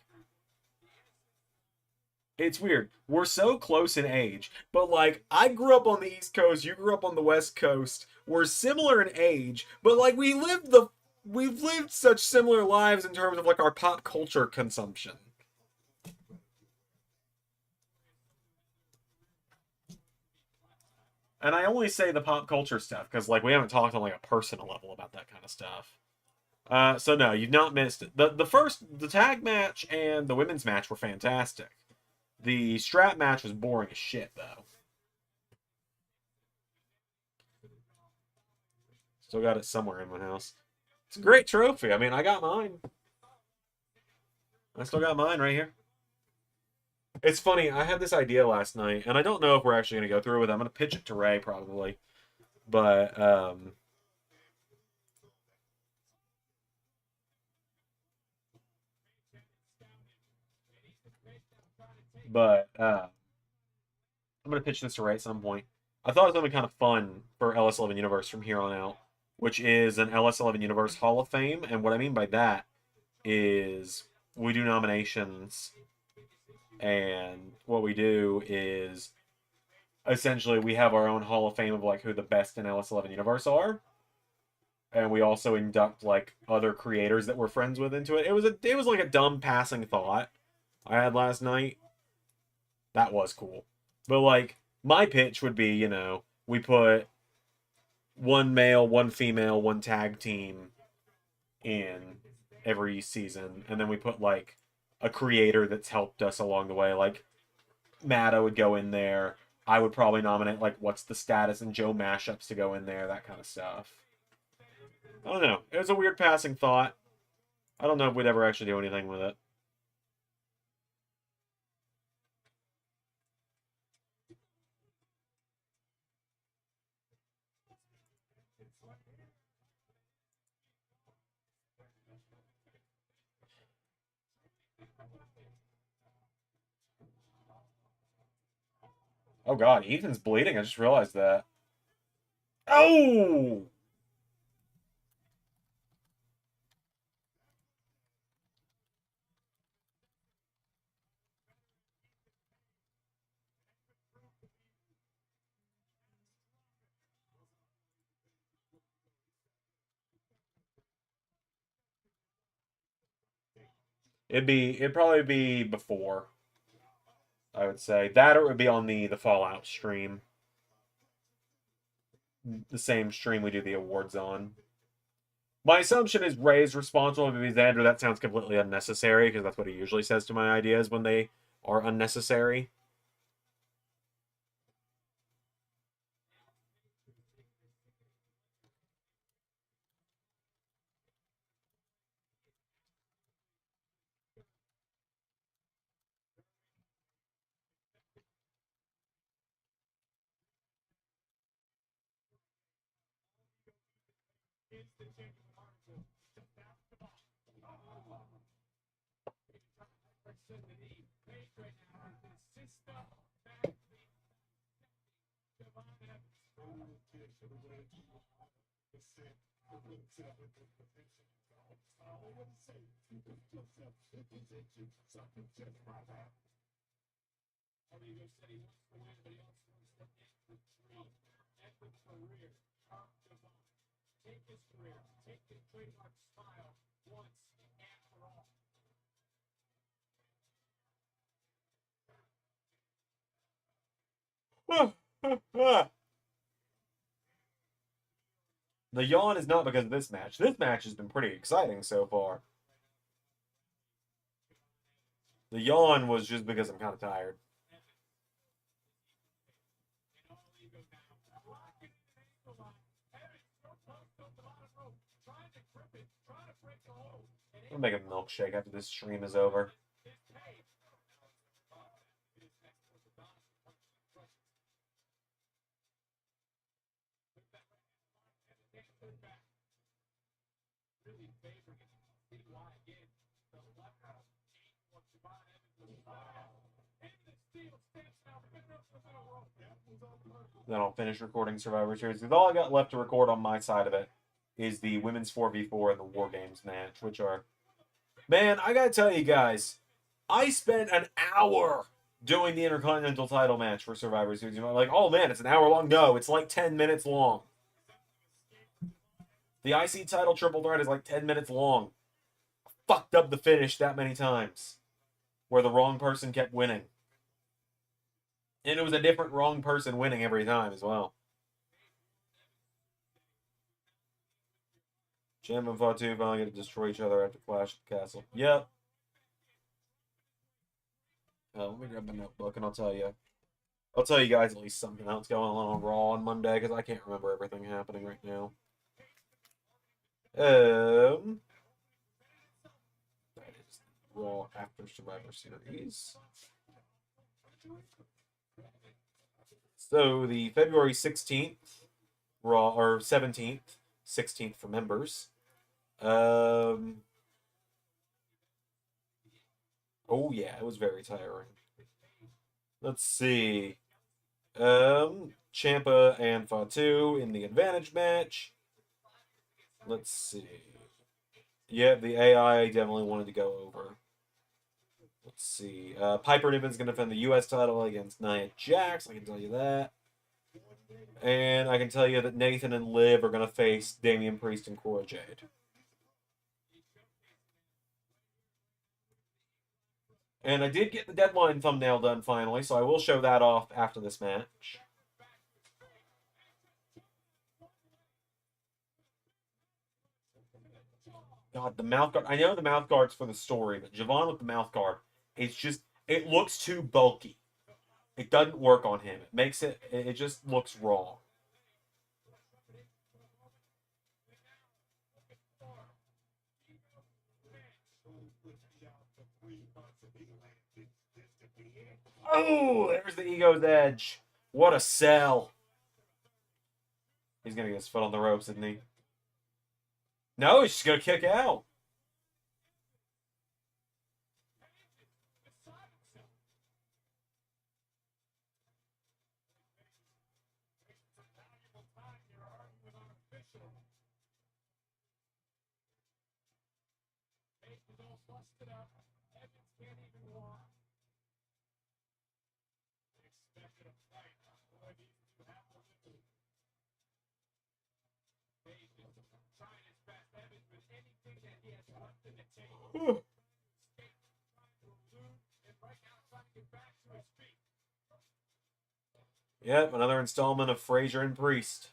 it's weird. We're so close in age, but like I grew up on the East Coast, you grew up on the West Coast. We're similar in age, but like we've lived such similar lives in terms of like our pop culture consumption. And I only say the pop culture stuff because like we haven't talked on like a personal level about that kind of stuff. So no, you've not missed it. The tag match and the women's match were fantastic. The strap match was boring as shit, though. Still got it somewhere in my house. It's a great trophy. I mean, I got mine. I still got mine right here. It's funny. I had this idea last night, and I don't know if we're actually going to go through with it. I'm going to pitch it to Ray, probably. But, I'm going to pitch this to Ray at some point. I thought it was going to be kind of fun for LS11 Universe from here on out, which is an LS11 Universe Hall of Fame. And what I mean by that is we do nominations, and what we do is essentially we have our own Hall of Fame of like who the best in LS11 Universe are. And we also induct like other creators that we're friends with into it. It was like a dumb passing thought I had last night. That was cool. But like my pitch would be, we put one male, one female, one tag team in every season, and then we put like a creator that's helped us along the way. Like Matta would go in there. I would probably nominate like What's the Status and Joe Mashups to go in there, that kind of stuff. I don't know. It was a weird passing thought. I don't know if we'd ever actually do anything with it. Oh god, Ethan's bleeding. I just realized that. Oh! It'd probably be before, I would say. That or it would be on the Fallout stream. The same stream we do the awards on. My assumption is Ray's responsible because Andrew, that sounds completely unnecessary, because that's what he usually says to my ideas when they are unnecessary. The yawn is not because of this match. This match has been pretty exciting so far. The yawn was just because I'm kind of tired. I'll make a milkshake after this stream is over. Then I'll finish recording Survivor Series. Because all I got left to record on my side of it is the women's 4v4 and the War Games match, which are... Man, I gotta tell you guys, I spent an hour doing the Intercontinental title match for Survivor Series. You know, like, oh man, it's an hour long. No, it's like 10 minutes long. The IC title triple threat is like 10 minutes long. Fucked up the finish that many times, where the wrong person kept winning. And it was a different wrong person winning every time as well. Jam and Fatu finally get to destroy each other after Clash at the Castle. Yep. Let me grab my notebook and I'll tell you guys at least something else going on Raw on Monday, because I can't remember everything happening right now. That is Raw after Survivor Series. So the February 16th Raw, or 17th, 16th for members. Oh yeah, it was very tiring. Let's see. Ciampa and Fatu in the advantage match. Let's see. Yeah, the AI definitely wanted to go over. Let's see. Piper Niven's going to defend the U.S. title against Nia Jax. I can tell you that. And I can tell you that Nathan and Liv are going to face Damian Priest and Cora Jade. And I did get the deadline thumbnail done finally, so I will show that off after this match. God, the mouth guard. I know the mouth guard's for the story, but Javon with the mouth guard, it's just, it looks too bulky. It doesn't work on him. It makes it, it just looks wrong. Oh, there's the Ego's Edge. What a sell. He's going to get his foot on the ropes, isn't he? No, he's just going to kick out. Yep, another installment of Fraser and Priest.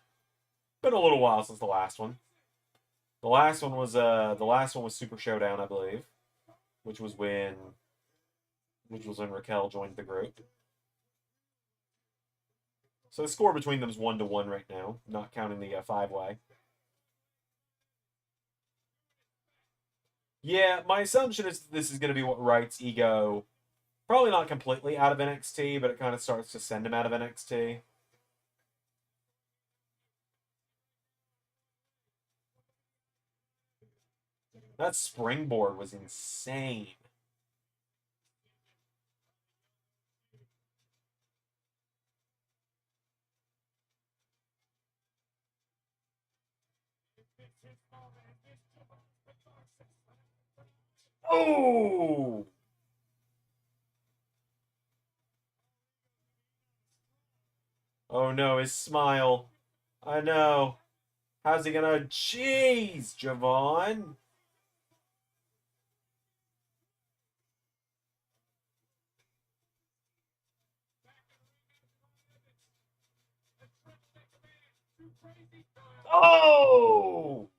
Been a little while since the last one. The last one was Super Showdown, I believe, which was when Raquel joined the group. So the score between them is 1-1 right now, not counting the 5-way. Yeah, my assumption is this is going to be what writes Ego, probably not completely out of NXT, but it kind of starts to send him out of NXT. That springboard was insane. Oh! Oh no, his smile. I know. How's he gonna... Jeez, Javon. Oh!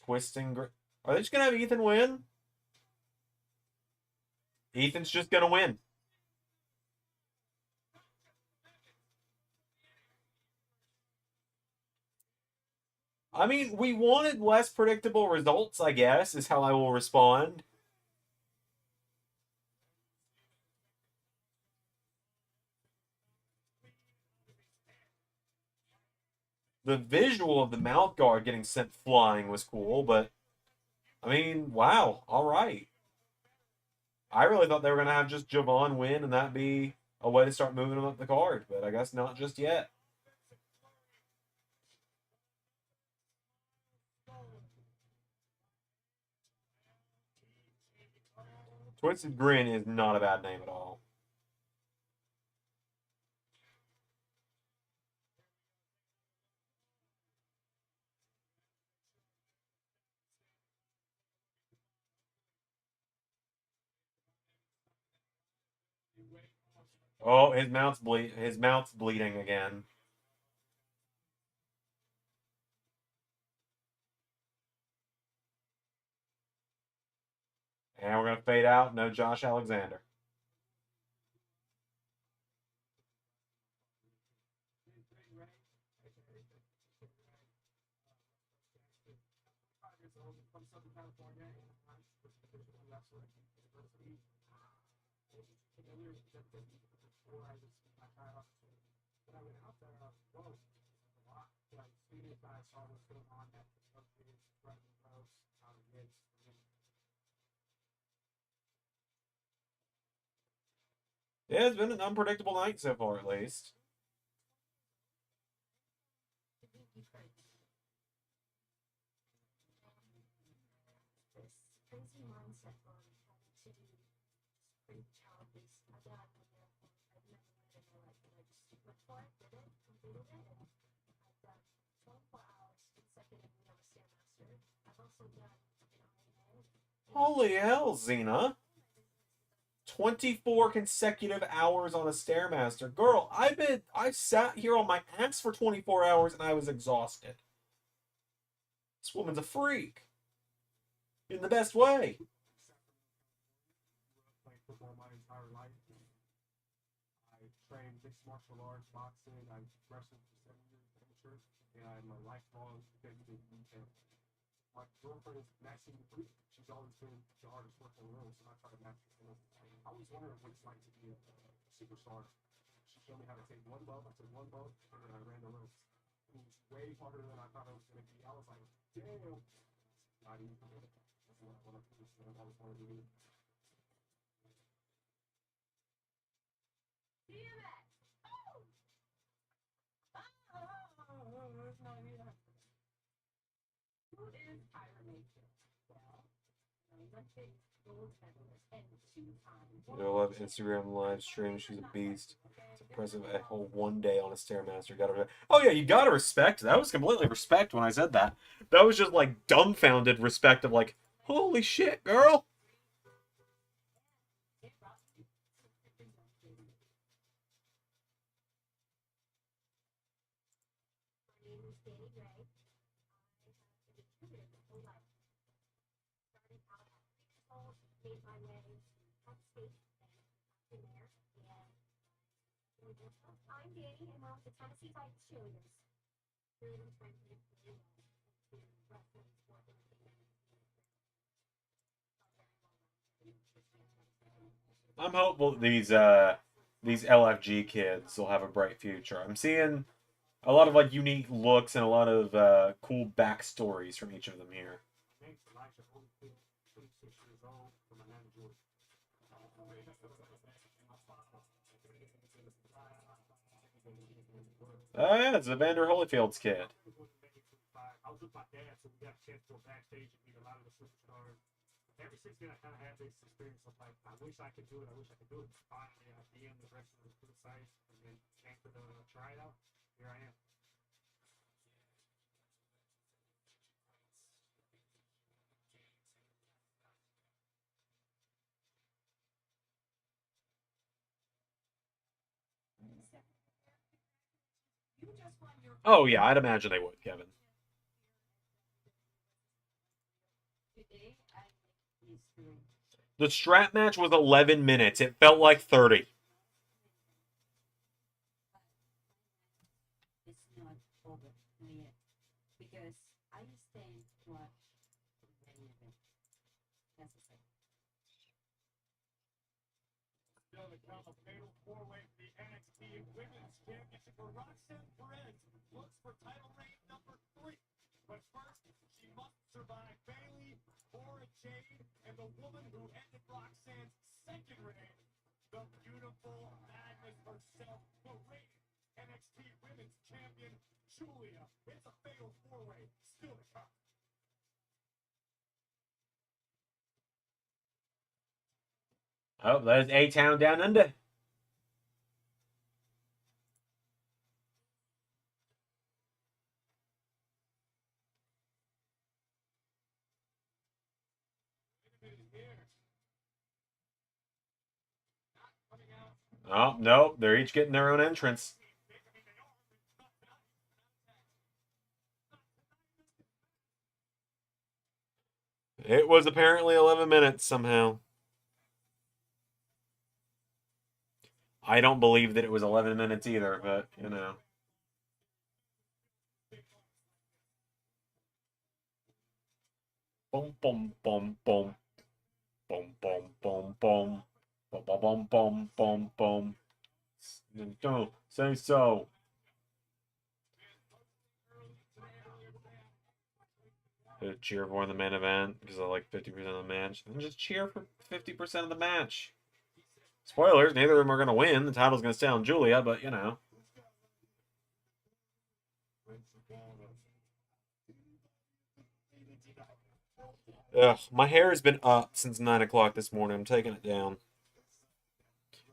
Twisting... Are they just gonna have Ethan win? Ethan's just gonna win. I mean, we wanted less predictable results, I guess, is how I will respond. The visual of the mouth guard getting sent flying was cool, but I mean, wow, all right. I really thought they were going to have just Javon win and that be a way to start moving him up the card, but I guess not just yet. Twisted Grin is not a bad name at all. Oh, his mouth's bleeding again. And we're going to fade out. No Josh Alexander. Yeah, it's been an unpredictable night so far, at least. Holy hell, Xena. 24 consecutive hours on a Stairmaster. Girl, I sat here on my ass for 24 hours and I was exhausted. This woman's a freak. In the best way. Played football my entire life. I trained mixed martial arts, boxing. I wrestled for 7 years amateur, and I'm a lifelong competitive fan. My girlfriend is Maxine Dupree. She's always been the hardest worker in the room, so I try to match her. I always wondered what it's like to be a superstar. She showed me how to take one bump, I took one bump, and then I ran the ropes. It was way harder than I thought it was going to be. I was like, damn. Not even. That's what I want to do. I always wanted to do. Who is Tyra Nation? Well, Olympic gold medalist and 2 times. I love Instagram live stream. She's a beast. It's impressive. A whole 1 day on a Stairmaster. Oh yeah, you gotta respect. That was completely respect when I said that. That was just like dumbfounded respect of like, Holy shit, girl! I'm Danny, and I'm the Tennessee Titans cheerleaders. I'm hopeful that these LFG kids will have a bright future. I'm seeing a lot of like unique looks and a lot of cool backstories from each of them here. Oh yeah, it's Evander Holyfield's kid. I was with my dad, so we got a chance to go backstage and meet a lot of the superstars. Every 16, I kind of had this experience of like, I wish I could do it. I wish I could do it. Finally, I DM'd the rest of the recruit sites and then came to the tryout. Here I am. Oh yeah, I'd imagine they would, Kevin. The strap match was 11 minutes. It felt like 30. It's not over yet because I stand to watch many of it. That's the thing. Still to come, a fatal four-way for the NXT Women's Championship where Roxanne Perez looks for title reign number 3. But first, she must survive Bayley, Cora Jade, and the woman who ended Roxanne's second reign, the beautiful Madness herself, the reigning NXT Women's Champion, Julia. It's a fatal four-way still to come. Oh, there's A-Town Down Under. Oh, no, they're each getting their own entrance. It was apparently 11 minutes somehow. I don't believe that it was 11 minutes either, but, you know. Boom, boom, boom, boom. Boom, boom, boom, boom. Boom, boom, boom, boom, boom, boom. Don't say so. Cheer for the main event because I like 50% of the match. And just cheer for 50% of the match. Spoilers, neither of them are going to win. The title's going to stay on Julia, but, you know. Ugh, my hair has been up since 9 o'clock this morning. I'm taking it down.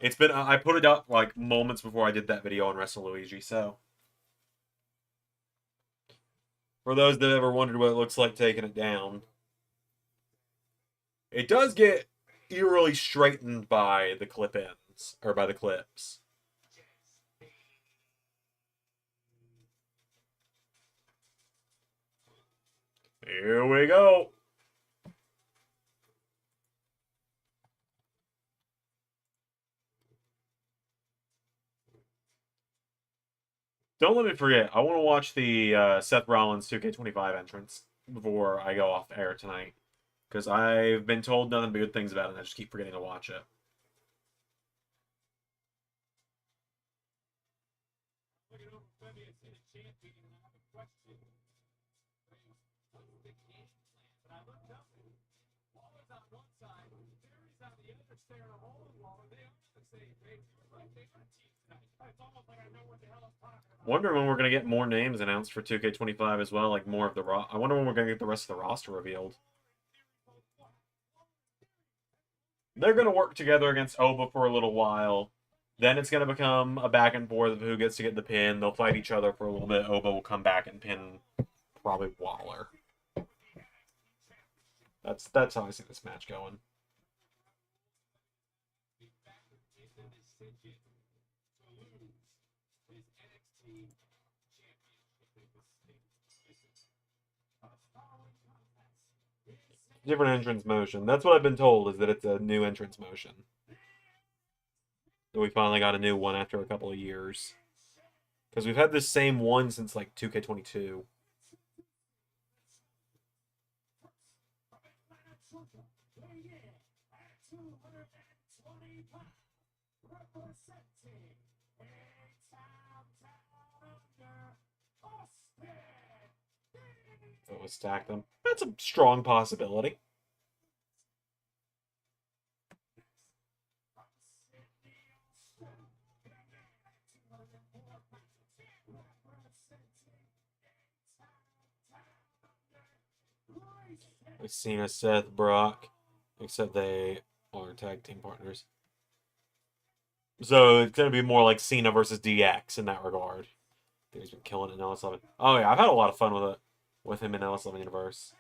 It's been, I put it up like moments before I did that video on Wrestle Luigi, so. For those that ever wondered what it looks like taking it down. It does get eerily straightened by the clip ends, or by the clips. Here we go. Don't let me forget, I want to watch the Seth Rollins 2K25 entrance before I go off air tonight. Because I've been told nothing but good things about it, and I just keep forgetting to watch it. Wonder when we're going to get more names announced for 2K25 as well, like more of the I wonder when we're going to get the rest of the roster revealed. They're going to work together against Oba for a little while. Then it's going to become a back and forth of who gets to get the pin. They'll fight each other for a little bit. Oba will come back and pin probably Waller. That's how I see this match going. Different entrance motion. That's what I've been told, is that it's a new entrance motion. That we finally got a new one after a couple of years. Because we've had this same one since like 2K22. So we'll stack them. That's a strong possibility. We've seen a Seth, Brock, except they are tag team partners. So it's going to be more like Cena versus DX in that regard. I think he's been killing it in LS11. Oh yeah, I've had a lot of fun with it, with him in LS11 Universe.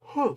Huh.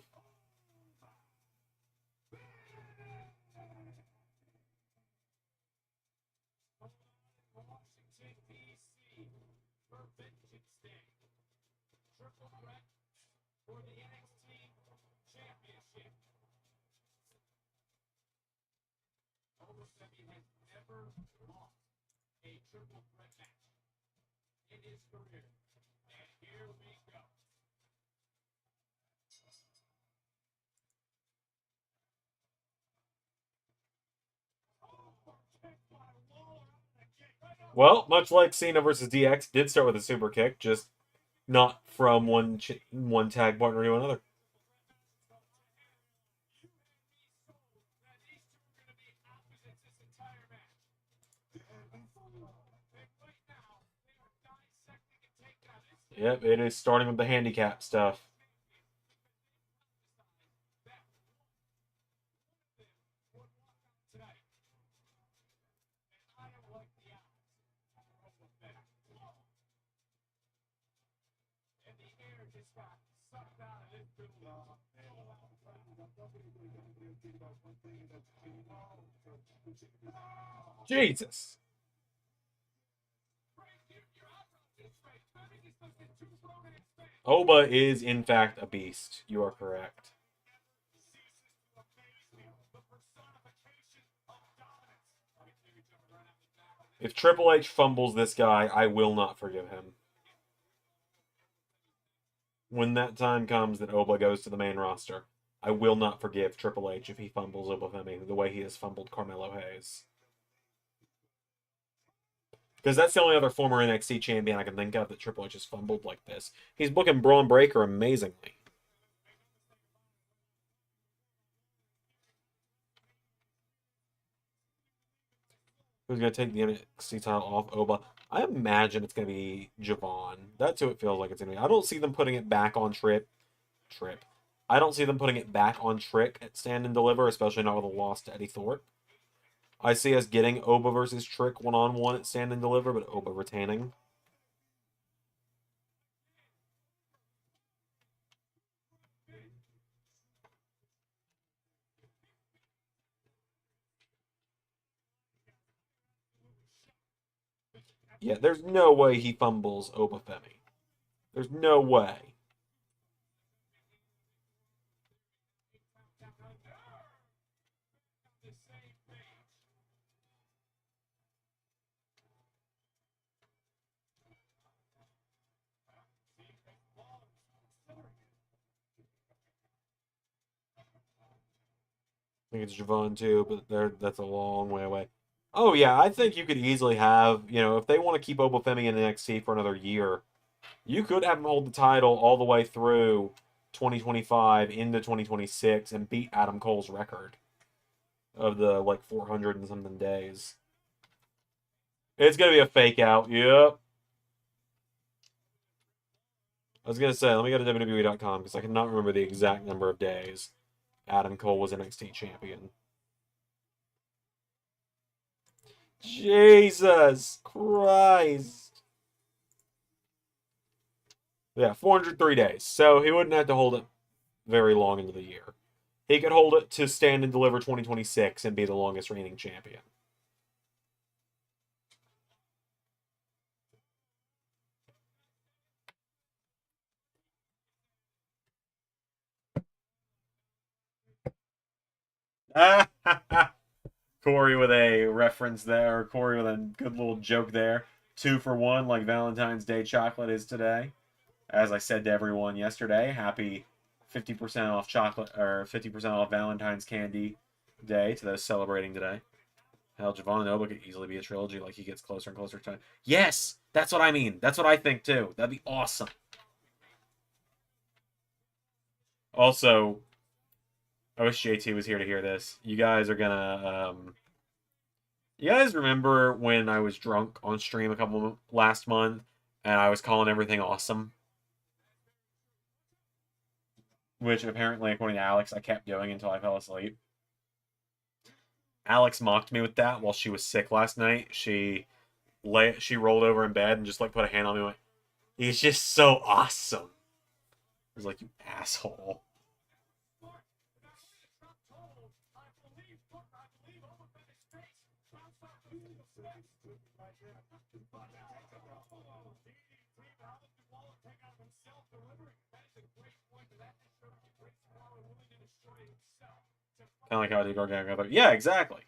Well, much like Cena versus DX, did start with a super kick, just not from one tag partner to another. Yep, it is starting with the handicap stuff. Jesus. Oba is, in fact, a beast. You are correct. If Triple H fumbles this guy, I will not forgive him. When that time comes that Oba goes to the main roster, I will not forgive Triple H if he fumbles Oba Femi the way he has fumbled Carmelo Hayes. Because that's the only other former NXT champion I can think of that Triple H has fumbled like this. He's booking Braun Breaker amazingly. Who's going to take the NXT title off Oba? I imagine it's going to be Javon. That's who it feels like it's going to be. I don't see them putting it back on Trip. I don't see them putting it back on Trick at Stand and Deliver, especially not with a loss to Eddie Thorpe. I see us getting Oba versus Trick one-on-one at Stand and Deliver, but Oba retaining. Yeah, there's no way he fumbles Oba Femi. There's no way. I think it's Javon too, but that's a long way away. Oh yeah, I think you could easily have, if they want to keep Oba Femi in NXT for another year, you could have him hold the title all the way through 2025 into 2026 and beat Adam Cole's record of the 400 and something days. It's gonna be a fake out. Yep. I was gonna say, let me go to WWE.com because I cannot remember the exact number of days Adam Cole was NXT champion. Jesus Christ. Yeah, 403 days. So he wouldn't have to hold it very long into the year. He could hold it to stand and deliver 2026 and be the longest reigning champion. Corey with a reference there, or Corey with a good little joke there. 2 for 1, like Valentine's Day chocolate is today. As I said to everyone yesterday, happy 50% off chocolate, or 50% off Valentine's candy day to those celebrating today. Hell, Javon and Oba could easily be a trilogy, like he gets closer and closer to time. Yes! That's what I mean. That's what I think too. That'd be awesome. Also, I wish JT was here to hear this. You guys are gonna you guys remember when I was drunk on stream last month and I was calling everything awesome? Which apparently, according to Alex, I kept doing until I fell asleep. Alex mocked me with that while she was sick last night. She rolled over in bed and just like put a hand on me and went, "He's just so awesome." I was like, "You asshole." Kind of like how I did Gargano. Yeah, exactly.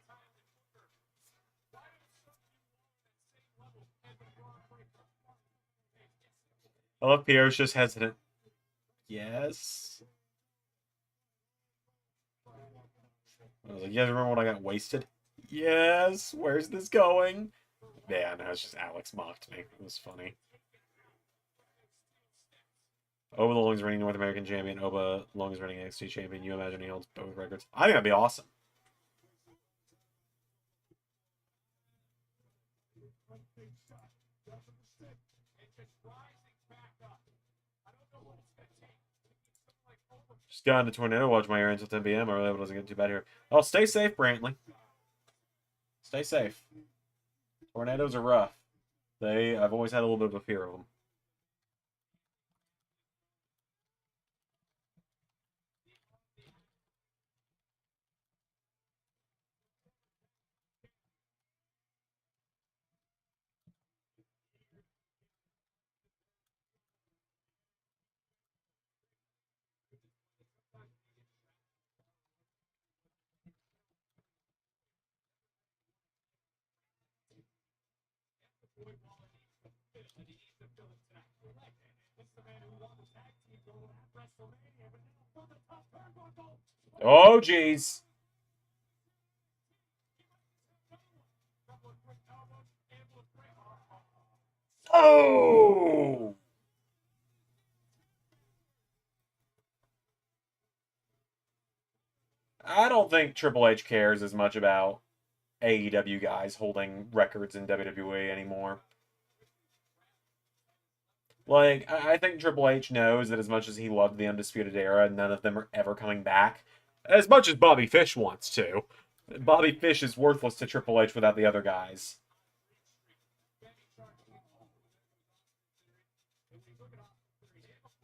I love Pierre's just hesitant. Yes. I was like, you guys remember when I got wasted? Yes. Where's this going? Yeah, no, it's just Alex mocked me. It was funny. Oba, the longest reigning North American champion. Oba, longest reigning NXT champion. You imagine he holds both records? I think that'd be awesome. Just got into tornado watch my ear until 10 p.m. I really wasn't getting too bad here. Oh, stay safe, Brantley. Stay safe. Tornadoes are rough. I've always had a little bit of a fear of them. Oh, jeez. Oh! I don't think Triple H cares as much about AEW guys holding records in WWE anymore. Like, I think Triple H knows that as much as he loved the Undisputed Era, none of them are ever coming back. As much as Bobby Fish wants to. Bobby Fish is worthless to Triple H without the other guys.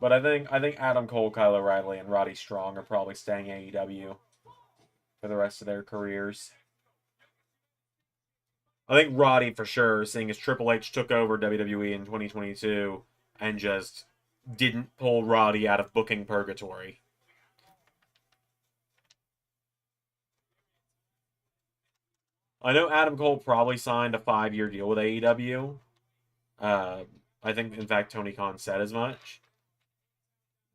But I think Adam Cole, Kyle O'Reilly, and Roddy Strong are probably staying AEW for the rest of their careers. I think Roddy for sure, seeing as Triple H took over WWE in 2022 and just didn't pull Roddy out of booking purgatory. I know Adam Cole probably signed a 5-year deal with AEW. I think, in fact, Tony Khan said as much.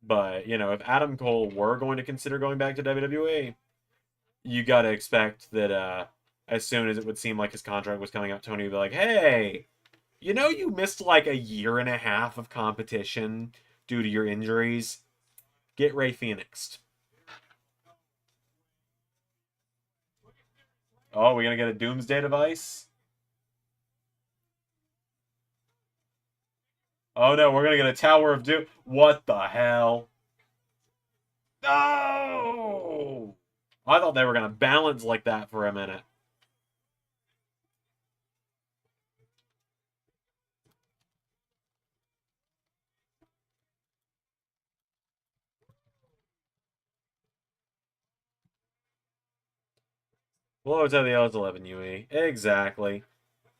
But, you know, if Adam Cole were going to consider going back to WWE, you got to expect that as soon as it would seem like his contract was coming up, Tony would be like, hey, you know you missed like a year and a half of competition due to your injuries? Get Ray Phoenixed. Oh, we're going to get a Doomsday device? Oh no, we're going to get a Tower of Doom. What the hell? No! I thought they were going to balance like that for a minute. Well, it's at the LS11 UE. Exactly.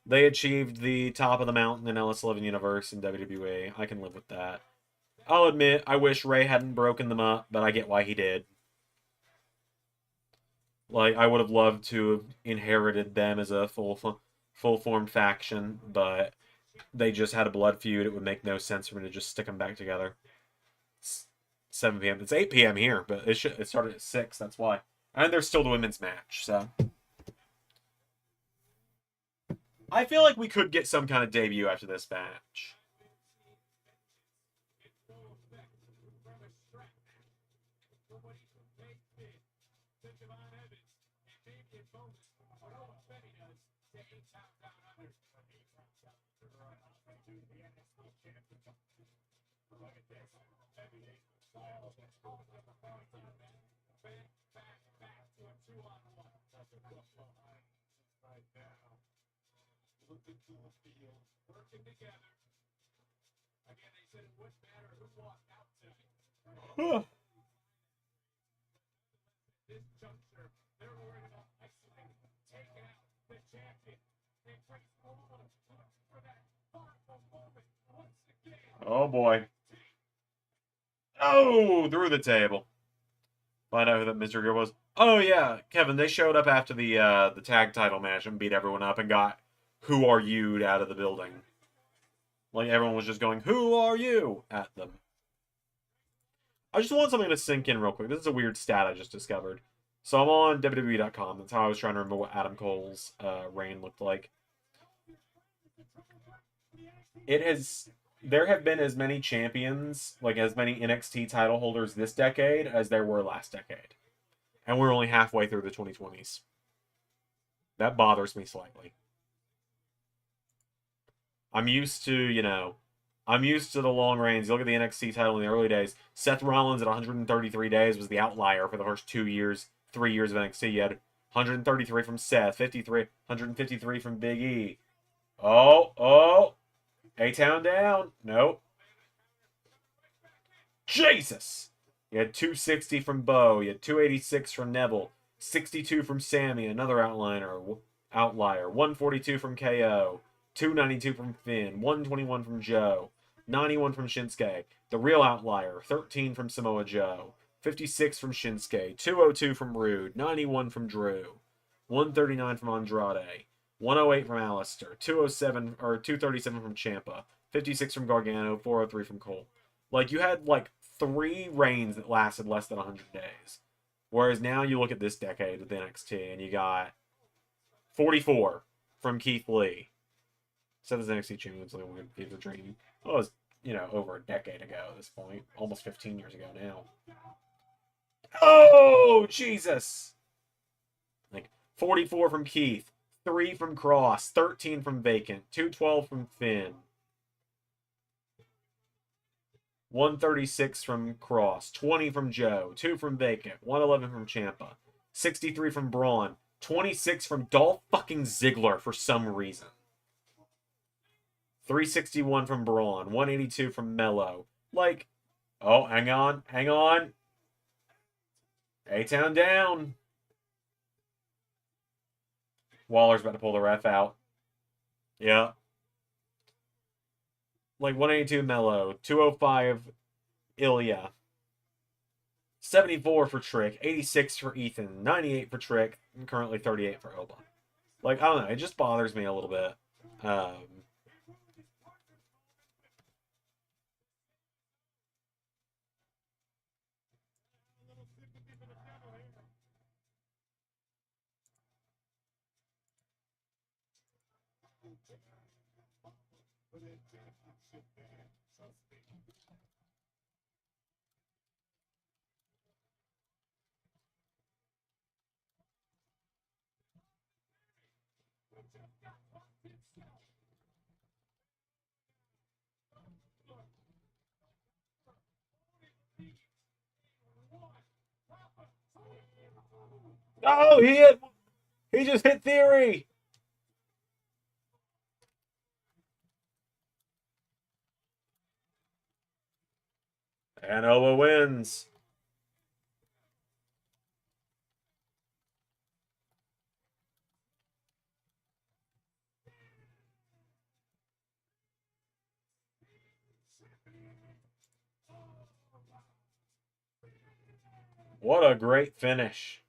They achieved the top of the mountain in LS11 Universe in WWE. I can live with that. I'll admit, I wish Ray hadn't broken them up, but I get why he did. Like, I would have loved to have inherited them as a full-formed faction, but they just had a blood feud. It would make no sense for me to just stick them back together. It's 7 p.m. It's 8 p.m. here, but it started at 6, that's why. And there's still the women's match, so... I feel like we could get some kind of debut after this match. Looking to the field, working together. Again, they said it wouldn't matter who walked out tonight. This juncture, they're worried about isolating, taking out the champion. They praise forward for that powerful moment once again. Oh boy. Oh, through the table. Find out who that Mr. Girl was. Oh yeah, Kevin, they showed up after the tag title match and beat everyone up and got "Who are you?" out of the building. Like everyone was just going, "Who are you?" at them. I just want something to sink in real quick. This is a weird stat I just discovered. So I'm on WWE.com. That's how I was trying to remember what Adam Cole's reign looked like. There have been as many champions, like as many NXT title holders this decade as there were last decade. And we're only halfway through the 2020s. That bothers me slightly. I'm used to the long reigns. You look at the NXT title in the early days. Seth Rollins at 133 days was the outlier for the first 3 years of NXT. You had 133 from Seth, 153 from Big E. Oh. A-Town down. Nope. Jesus! You had 260 from Bo. You had 286 from Neville. 62 from Sammy, another outlier. 142 from KO. 292 from Finn. 121 from Joe. 91 from Shinsuke. The real outlier. 13 from Samoa Joe. 56 from Shinsuke. 202 from Rude. 91 from Drew. 139 from Andrade. 108 from Alistair, 237 from Ciampa, 56 from Gargano, 403 from Cole. Like you had like 3 reigns that lasted less than 100 days. Whereas now you look at this decade with NXT and you got 44 from Keith Lee. Said as NXT champion, so we gave the dream. Well, it was, over a decade ago at this point. Almost 15 years ago now. Oh, Jesus! Like 44 from Keith. 3 from Cross, 13 from Vacant, 212 from Finn, 136 from Cross, 20 from Joe, 2 from Vacant, 111 from Ciampa, 63 from Braun, 26 from Dolph fucking Ziggler for some reason, 361 from Braun, 182 from Mello. Like, oh, hang on. A-Town down. Waller's about to pull the ref out. Yeah. Like 182 Mello, 205 Ilya, 74 for Trick, 86 for Ethan, 98 for Trick, and currently 38 for Oba. Like, I don't know, it just bothers me a little bit. Oh, he just hit Theory. And Oba wins. What a great finish.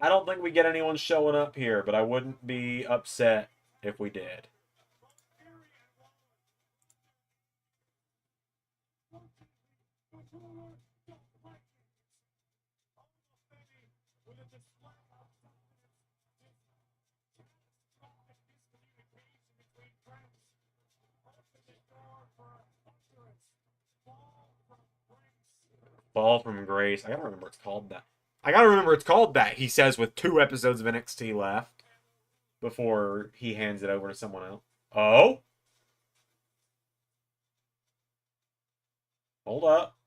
I don't think we get anyone showing up here, but I wouldn't be upset if we did. Fall from Grace. I gotta remember it's called that. I gotta remember it's called that, he says with 2 episodes of NXT left before he hands it over to someone else. Oh? Hold up.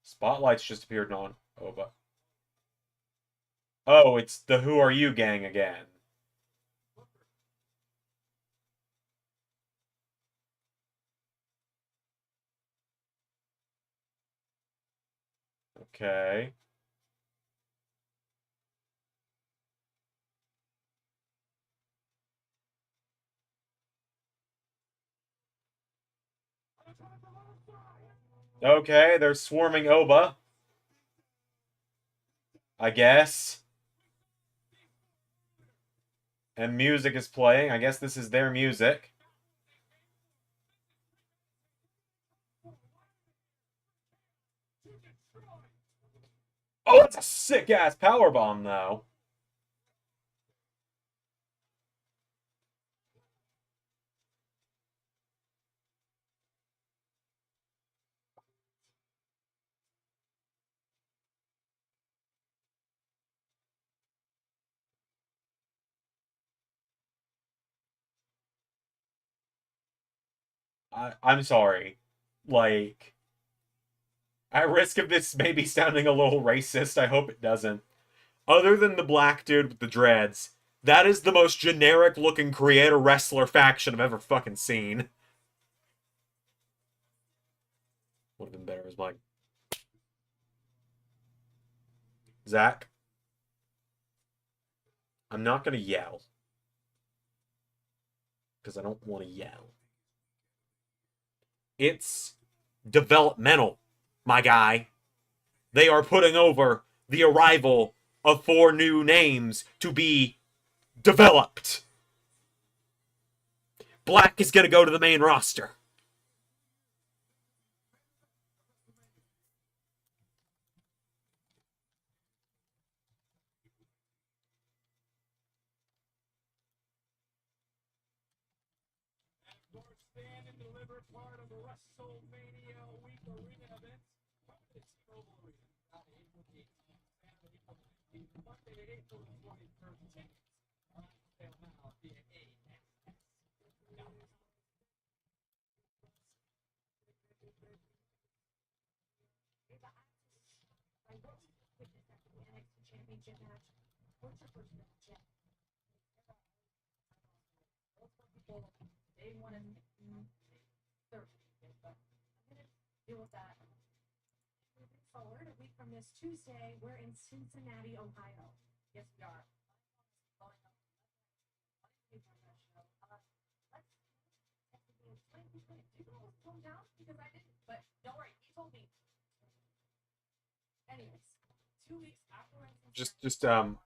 Spotlight's just appeared on Oba. Oh, it's the Who Are You gang again. Okay. Okay, they're swarming Oba. I guess. And music is playing. I guess this is their music. Oh, it's a sick-ass powerbomb, though. I'm sorry. Like, at risk of this maybe sounding a little racist, I hope it doesn't. Other than the black dude with the dreads, that is the most generic-looking creator wrestler faction I've ever fucking seen. Would have been better as like Zach. I'm not gonna yell. Because I don't want to yell. It's developmental, my guy. They are putting over the arrival of 4 new names to be developed. Black is going to go to the main roster. Stand and deliver part of the WrestleMania week arena events. T-Mobile Arena. April 18th, Monday, April 23rd. Tickets are on sale now via AXS. Championship match. What's your first match? They want to third, but I'm gonna deal with that. Moving forward, a week from this Tuesday, we're in Cincinnati, Ohio. Yes, we are. Let's explain. Do you know what's going down? Because I didn't, but don't worry, he told me. Anyways, 2 weeks after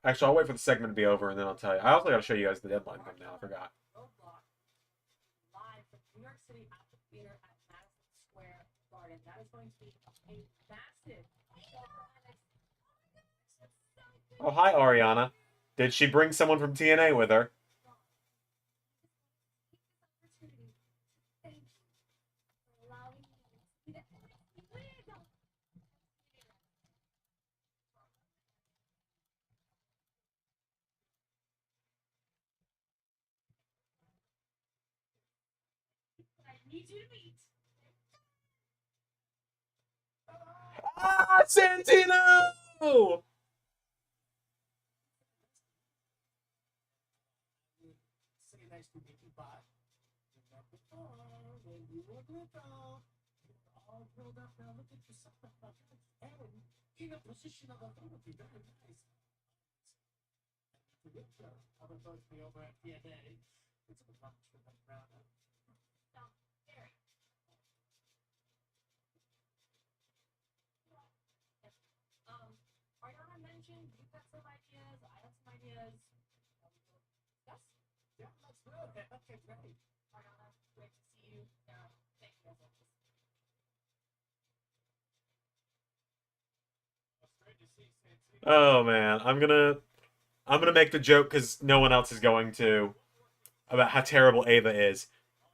Actually, I'll wait for the segment to be over and then I'll tell you. I also got to show you guys the deadline thing now. I forgot. Roadblock live from New York City at the theater at Madison Square Garden. That is going to be a massive. Oh, hi, Ariana. Did she bring someone from TNA with her? Need you to meet. Ah, Santino! Say nice to meet you, bye. When you were little, all filled up now. Look at yourself. And in a position of authority. Very nice. The picture of a both me over at DNA. It's a bunch with them around. Now, Gary. Ariana mentioned you've got some ideas. I have some ideas. Yes? Yeah, let's do it. Okay, great. Ariana, great to see you. Thank you as always. It's great to see Santino. Oh man, I'm gonna make the joke because no one else is going to about how terrible Ava is.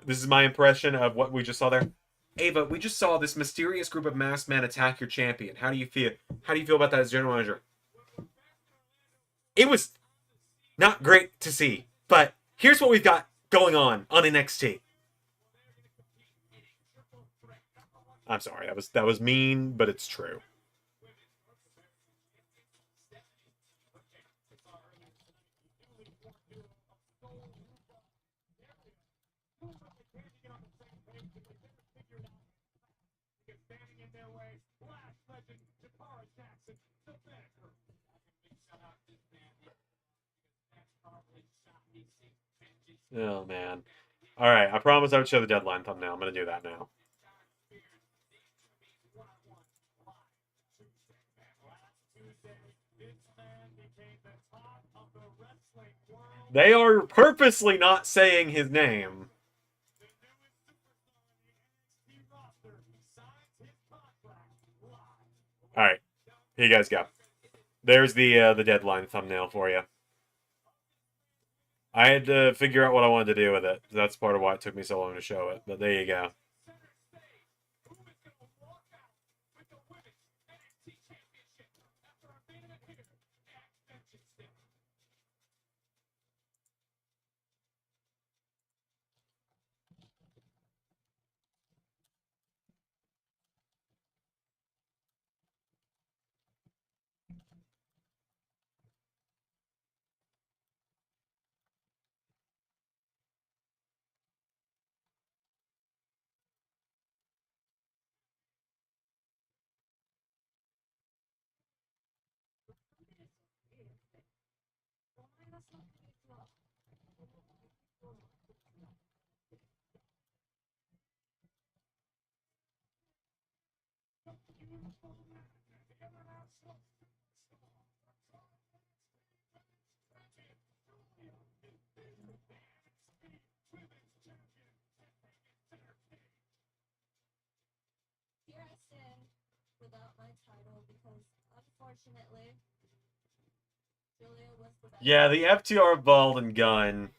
This is my impression of what we just saw there. Ava, we just saw this mysterious group of masked men attack your champion. How do you feel? How do you feel about that as general manager? It was not great to see, but here's what we've got going on NXT. I'm sorry, that was mean, but it's true. Standing in their way, Black Legend, Jakara Jackson, the Banner. Big shout out to this man because that's probably shot me six vengeance. Oh man. All right, I promised I would show the deadline thumbnail. I'm gonna do that now. They are purposely not saying his name. All right, here you guys go. There's the deadline thumbnail for you. I had to figure out what I wanted to do with it. That's part of why it took me so long to show it. But there you go. Here I stand without my title because, unfortunately, Julia was the best. Yeah, the FTR ball and gun.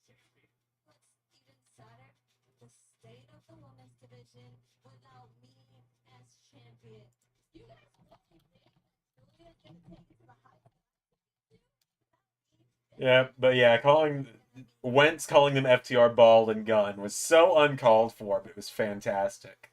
What's even sadder, the state of the women's division without me as champion. You guys really think Julia's gonna take it to the high? Yeah, but yeah, Wentz calling them FTR ball and gun was so uncalled for, but it was fantastic.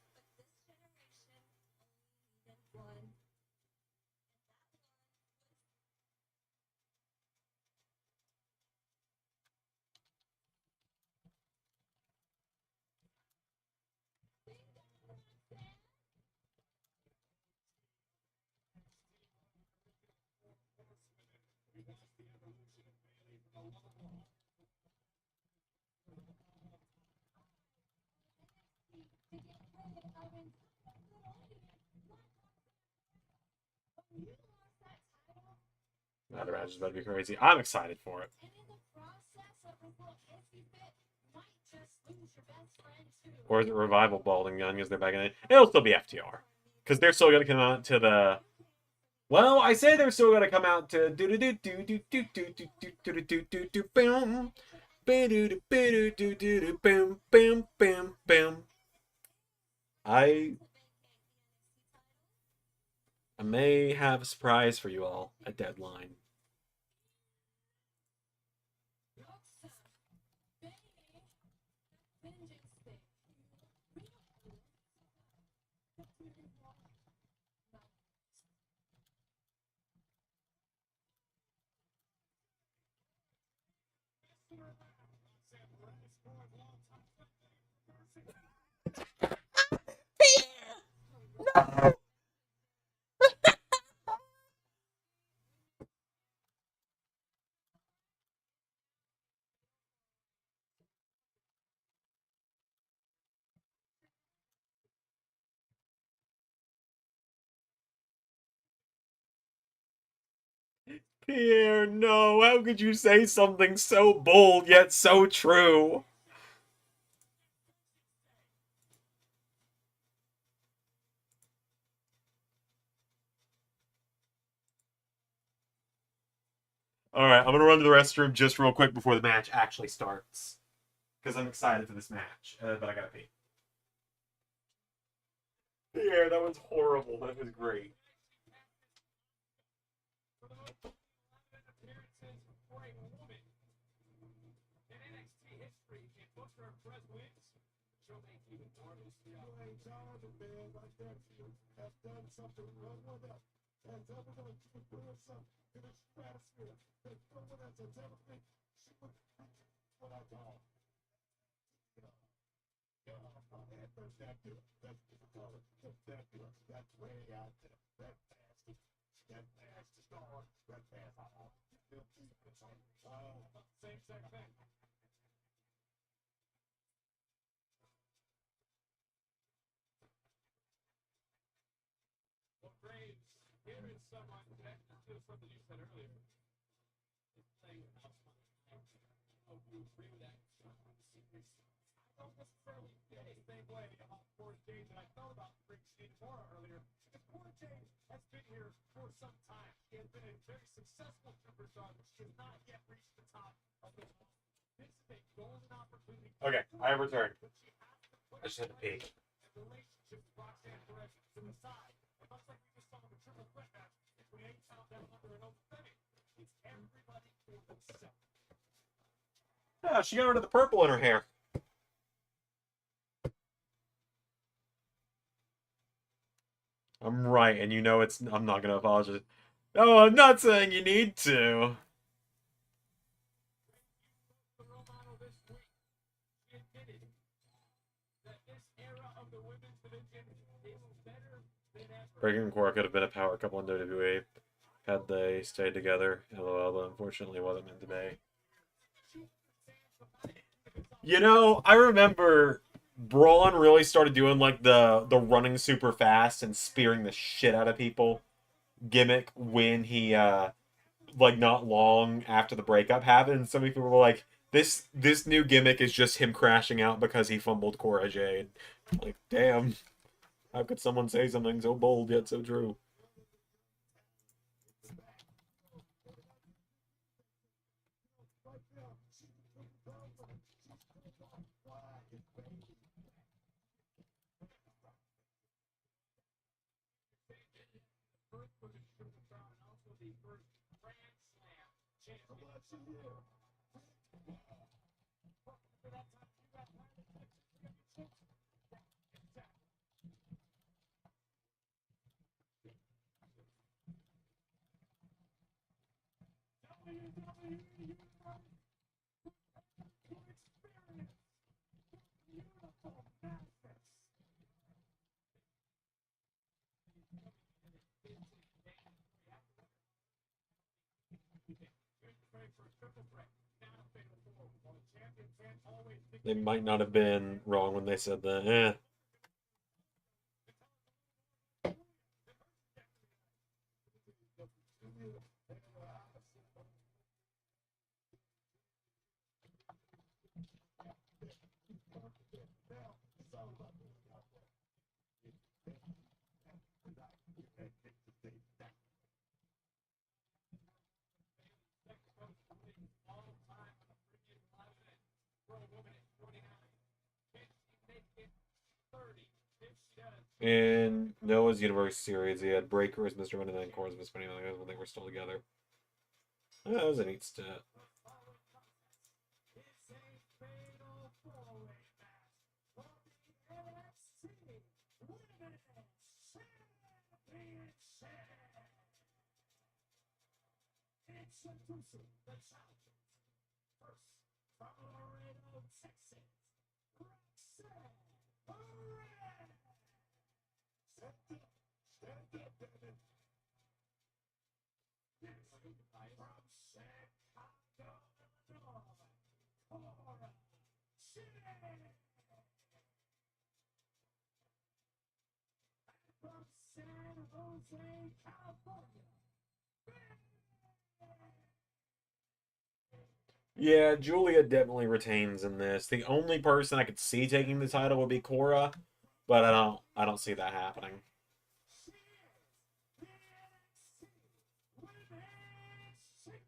That match is about to be crazy. I'm excited for it. Or is it Revival Balding Gun because they're back in it? It'll still be FTR. Because they're still going to come out to the... Well, I say they're still going to come out to... I may have a surprise for you all at Deadline. Pierre, no, how could you say something so bold yet so true? Alright, I'm gonna run to the restroom just real quick before the match actually starts. Because I'm excited for this match, but I gotta pee. Pierre, that was horrible. That was great. Appearances for a woman in NXT history. If Booker and Press wins, she'll make even more history. You ain't John, the man like that. You have done something wrong with us. And evidently, you put yourself in a stratosphere that no one else has ever been. She would reach what I call. That's good. That's difficult. That's good. That's way out there. That fast. That fast is gone. That fast. Same exact thing. Well, Graves, here is someone connected to something you said earlier. It's playing house money. Oh, you agree with that? I don't necessarily feel the same way about Cora Jade that I felt about Rick Mora earlier. Because Cora Jade has been here for some time. She has been a very successful superstar, but she has not yet reached the top of this. This is a golden opportunity. Okay, I have returned. I just had to pee. Relationship with Roxanne Perez to the side. It looks like we just saw a triple threat match between 8 pound down under an open finish. It's everybody for themselves. Yeah, she got rid of the purple in her hair. I'm right, and you know it's. I'm not gonna apologize. No, I'm not saying you need to. The role model this week, she admitted that this era of the women's division is better than ever. Breaking and Cora could have been a power couple in WWE had they stayed together. LOL, but unfortunately, it wasn't meant to be. You know, I remember Braun really started doing like the running super fast and spearing the shit out of people gimmick when he like not long after the breakup happened. So many people were like, this new gimmick is just him crashing out because he fumbled Cora Jade. Like, damn. How could someone say something so bold yet so true? They might not have been wrong when they said that. Eh. In Noah's Universe series, he had Breaker as Mr. Money, and Core as Mr. Money when they were still together. That was a neat stat. Introducing the challengers. First, from Laredo, Texas, Roxanne From San Jose, California. Yeah, Julia definitely retains in this. The only person I could see taking the title would be Cora, but I don't see that happening.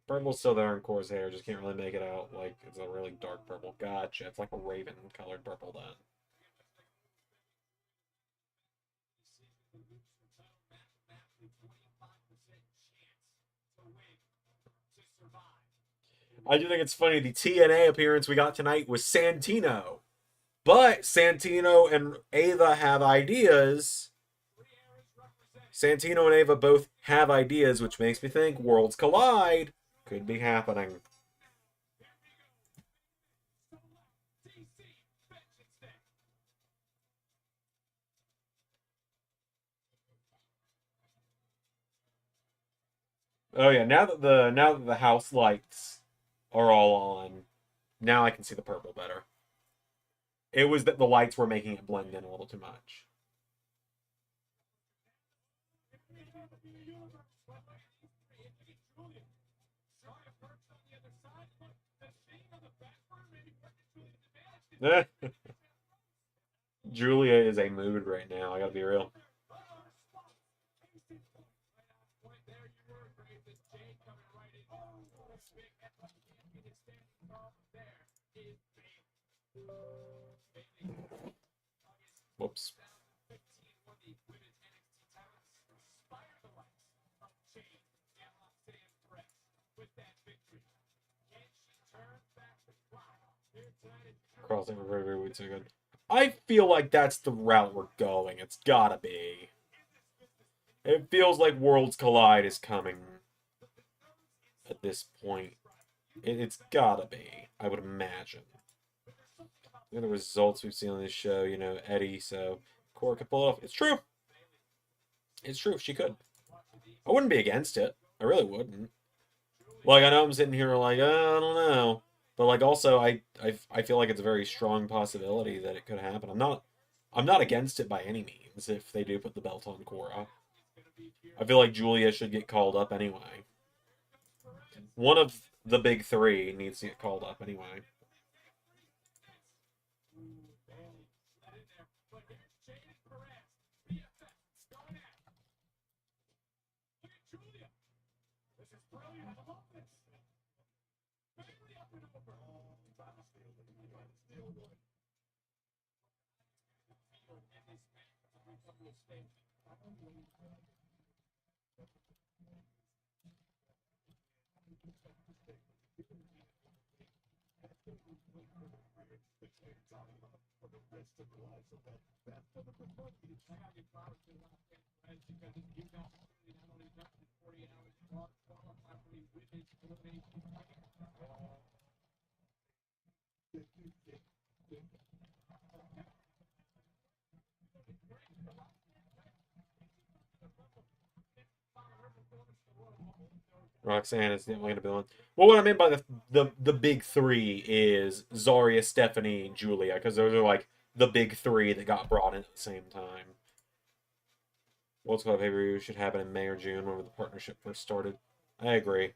Purple's still there in Cora's hair, just can't really make it out. Like, it's a really dark purple. Gotcha. It's like a raven-colored purple then. I do think it's funny, the TNA appearance we got tonight was Santino. But Santino and Ava have ideas. Santino and Ava both have ideas, which makes me think Worlds Collide could be happening. Oh yeah, now that the house lights are all on, now I can see the purple better. It was that the lights were making it blend in a little too much. Julia is a mood right now, I gotta be real. Whoops. Crossover very, very so good. I feel like that's the route we're going. It's gotta be. It feels like Worlds Collide is coming at this point. It's gotta be, I would imagine. Look at the results we've seen on this show, you know, Eddie, so Cora could pull it off. It's true. It's true, she could. I wouldn't be against it. I really wouldn't. Like, I know I'm sitting here like, I don't know. But like also I feel like it's a very strong possibility that it could happen. I'm not against it by any means if they do put the belt on Cora. I feel like Julia should get called up anyway. One of the big three needs to get called up anyway. Roxanne is definitely gonna be one. Well, what I meant by the big three is Zarya, Stephanie, Julia, because those are like the big three that got brought in at the same time. World Club pay-per-view should happen in May or June, whenever the partnership first started. I agree.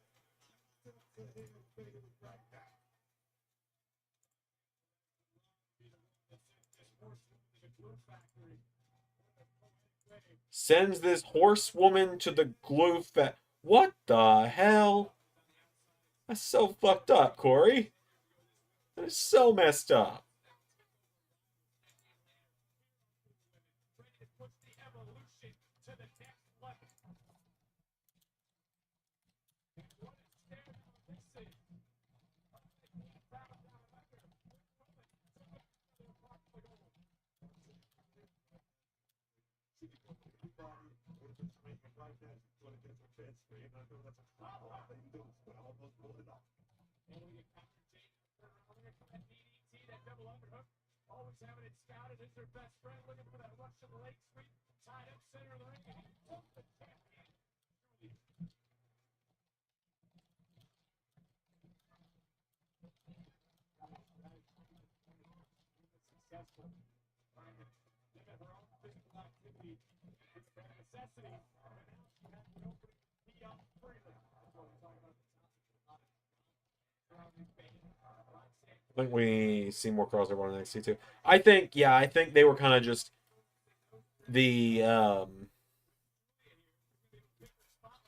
Sends this horsewoman to the glue fat. What the hell? That's so fucked up, Corey. That is so messed up. Always having it scouted as their best friend, looking for that rush to the leg sweep, tied up center of the ring, and he took the champion. Successful. Limit her own physical activity. It's a necessity. And now she has the opening to be up freely. That's what we're talking about. I think we see more crossover on NXT too. I think they were kind of just the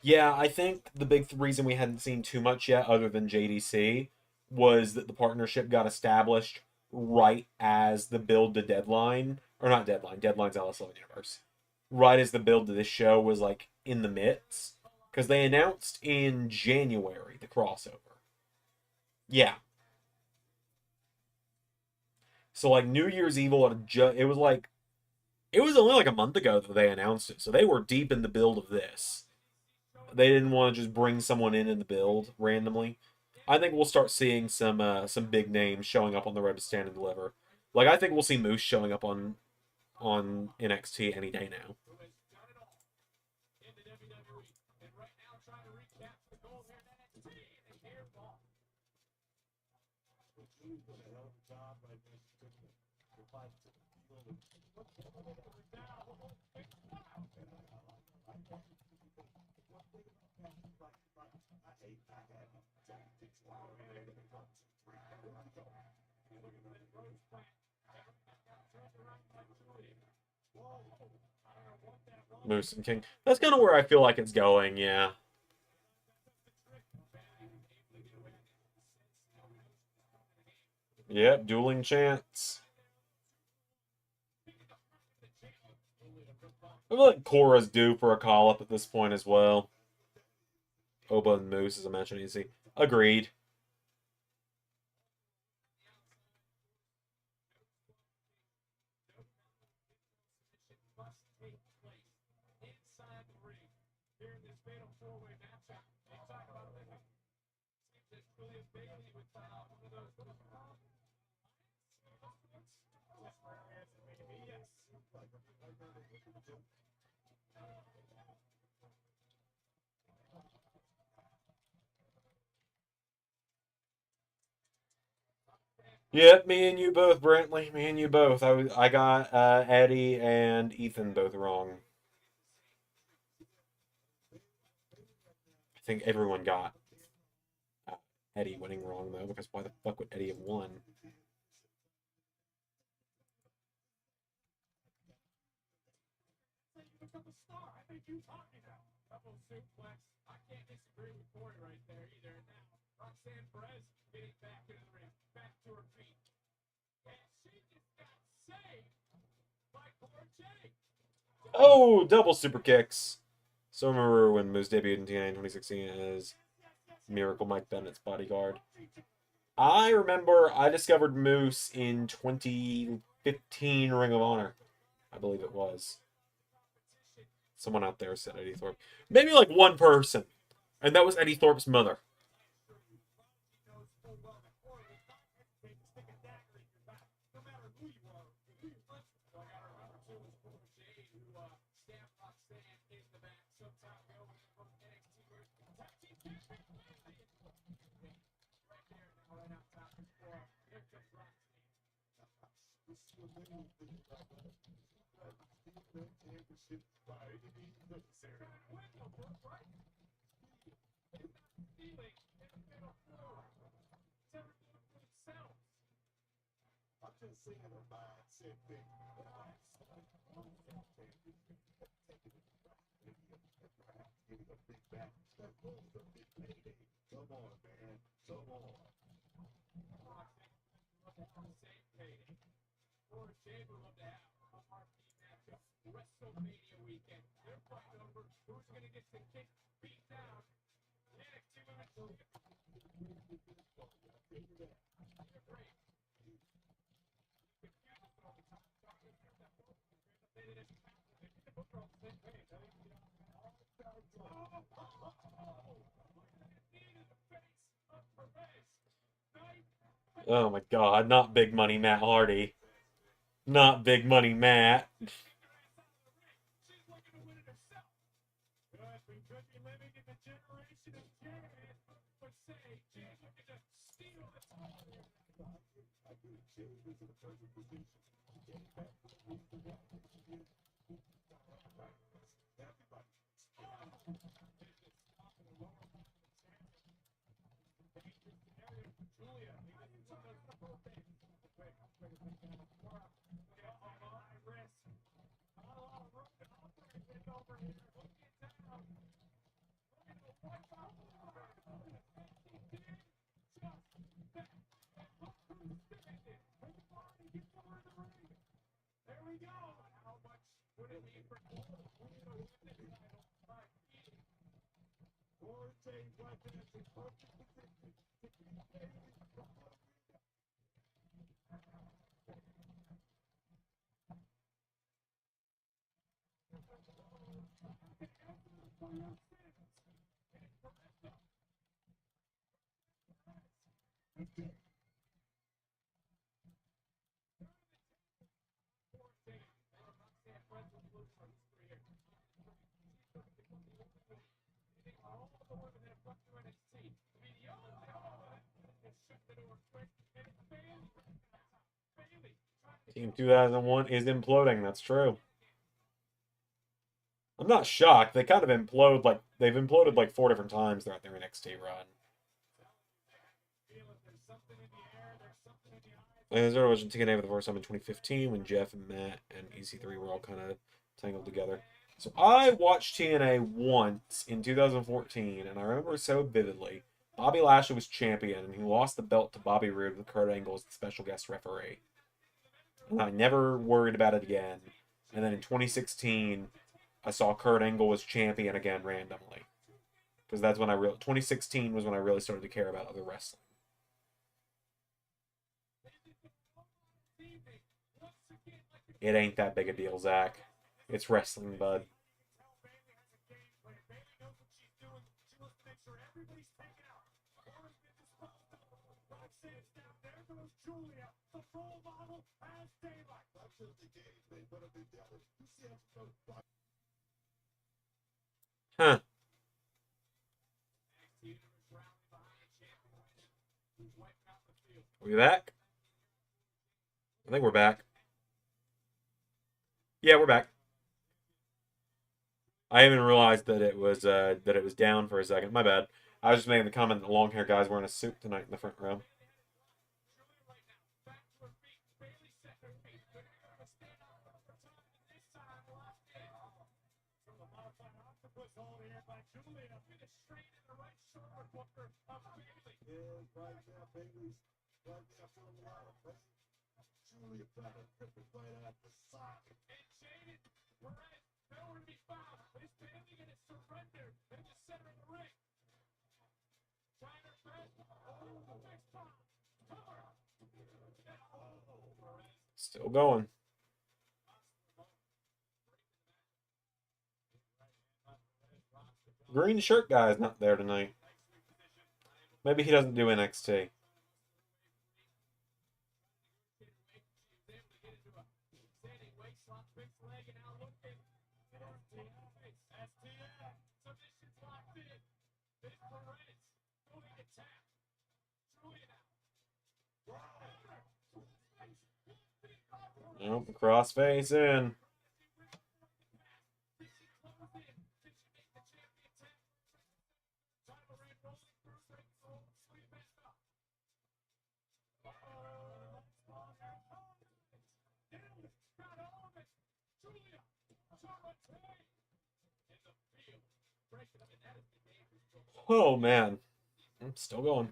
I think the big reason we hadn't seen too much yet, other than JDC, was that the partnership got established right as the build to Deadline, or not Deadline, Deadline's LS11 universe, right as the build to this show was like in the midst, because they announced in January the crossover. Yeah. So like New Year's Evil, it was only like a month ago that they announced it, so they were deep in the build of this. They didn't want to just bring someone in the build randomly. I think we'll start seeing some big names showing up on the road to Stand and Deliver. Like I think we'll see Moose showing up on NXT any day now. Moose and King. That's kind of where I feel like it's going, yeah. Yep, dueling chants. I feel like Cora's due for a call-up at this point as well. Oba and Moose is a match I need to see. Agreed. Yep, me and you both, Brantley. Me and you both. I got Eddie and Ethan both wrong. I think everyone got Eddie winning wrong, though, because why the fuck would Eddie have won? I can't disagree with Corey right there either. Now, Roxanne Perez getting back into the ring, back to her feet. And she just got saved by Corey J. Oh, double super kicks. So remember when Moose debuted in TNA in 2016 as Miracle Mike Bennett's bodyguard. I remember I discovered Moose in 2015 Ring of Honor. I believe it was. Someone out there said Eddie Thorpe. Maybe like one person. And that was Eddie Thorpe's mother. WrestleMania weekend. They're fighting over who's going to get the kick beat down. NXT Women's Oh my god, not big money Matt Hardy. Not Big Money Matt. She's looking to win it herself. We could be living in the generation of Jared, but say, Jared's looking to steal the title. I think Jared is in a perfect position. Get back to the lead the way everybody. Dangerous scenario for Julia. I think one of those couple of things. Wait, high risk. Not a lot of room to operate with over here. Look it down. Looking to wipe out the water. And she did just that. And look who's standing. Everybody get over the ring. There we go. How much would it mean for Cole to win this title by beating? Or James like this in perfect position to keep Bailey from the arena. Team 2001 is imploding. That's true. I'm not shocked. They kind of implode like they've imploded like 4 different times throughout their NXT run. And there was TNA for the first time in 2015 when Jeff and Matt and EC3 were all kind of tangled together. So I watched TNA once in 2014, and I remember so vividly. Bobby Lashley was champion, and he lost the belt to Bobby Roode with Kurt Angle as the special guest referee. And I never worried about it again. And then in 2016, I saw Kurt Angle was champion again randomly. Because that's when 2016 was when I really started to care about other wrestling. It ain't that big a deal, Zach. It's wrestling, bud. Huh. Are we back? I think we're back. Yeah, we're back. I even realized that it was down for a second. My bad. I was just making the comment that the long hair guy's wearing a suit tonight in the front row. Still going. Green shirt guy is not there tonight. Maybe he doesn't do NXT. Nope, crossface in. Oh man, I'm still going.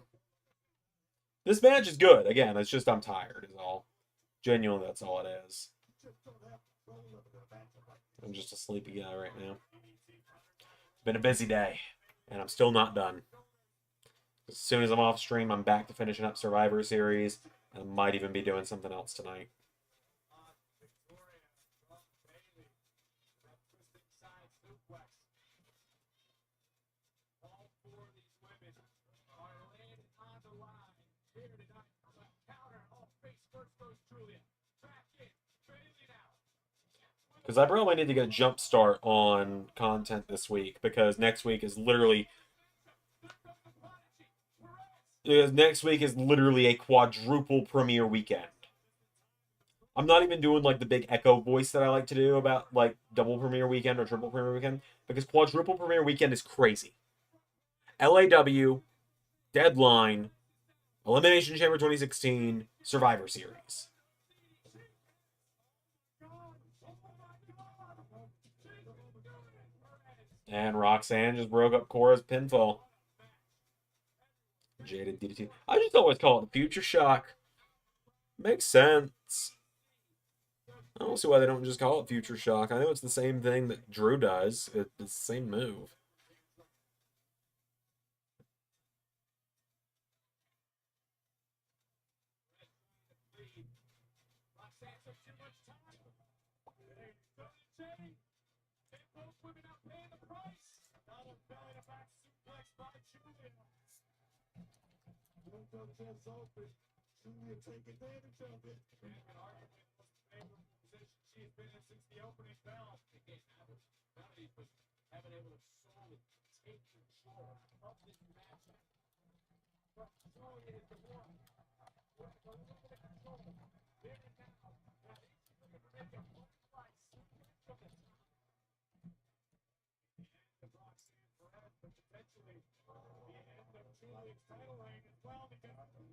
This match is good. Again, it's just I'm tired is all. Genuinely, that's all it is. I'm just a sleepy guy right now. It's been a busy day, and I'm still not done. As soon as I'm off stream, I'm back to finishing up Survivor Series. I might even be doing something else tonight. Because I probably need to get a jump start on content this week, because next week is literally a quadruple premiere weekend. I'm not even doing like the big echo voice that I like to do about like double premiere weekend or triple premiere weekend, because quadruple premiere weekend is crazy. LAW, Deadline, Elimination Chamber 2016, Survivor Series. And Roxanne just broke up Cora's pinfall. Jaded DDT. I just always call it Future Shock. Makes sense. I don't see why they don't just call it Future Shock. I know it's the same thing that Drew does. It's the same move. Julia take advantage of it. And argument was favorable position she has been in since the opening bell. Again, having able to solely take control of this matchup. But Julia is the one. There and now. Now, she's going to make a butterfly suplex from the top. The Roxanne forever, but potentially the end of Julia's title reign as well, because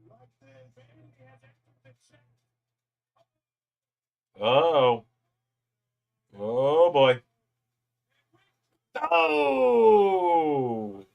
like this, Bailey has entered the chat. Oh. Oh boy. Oh!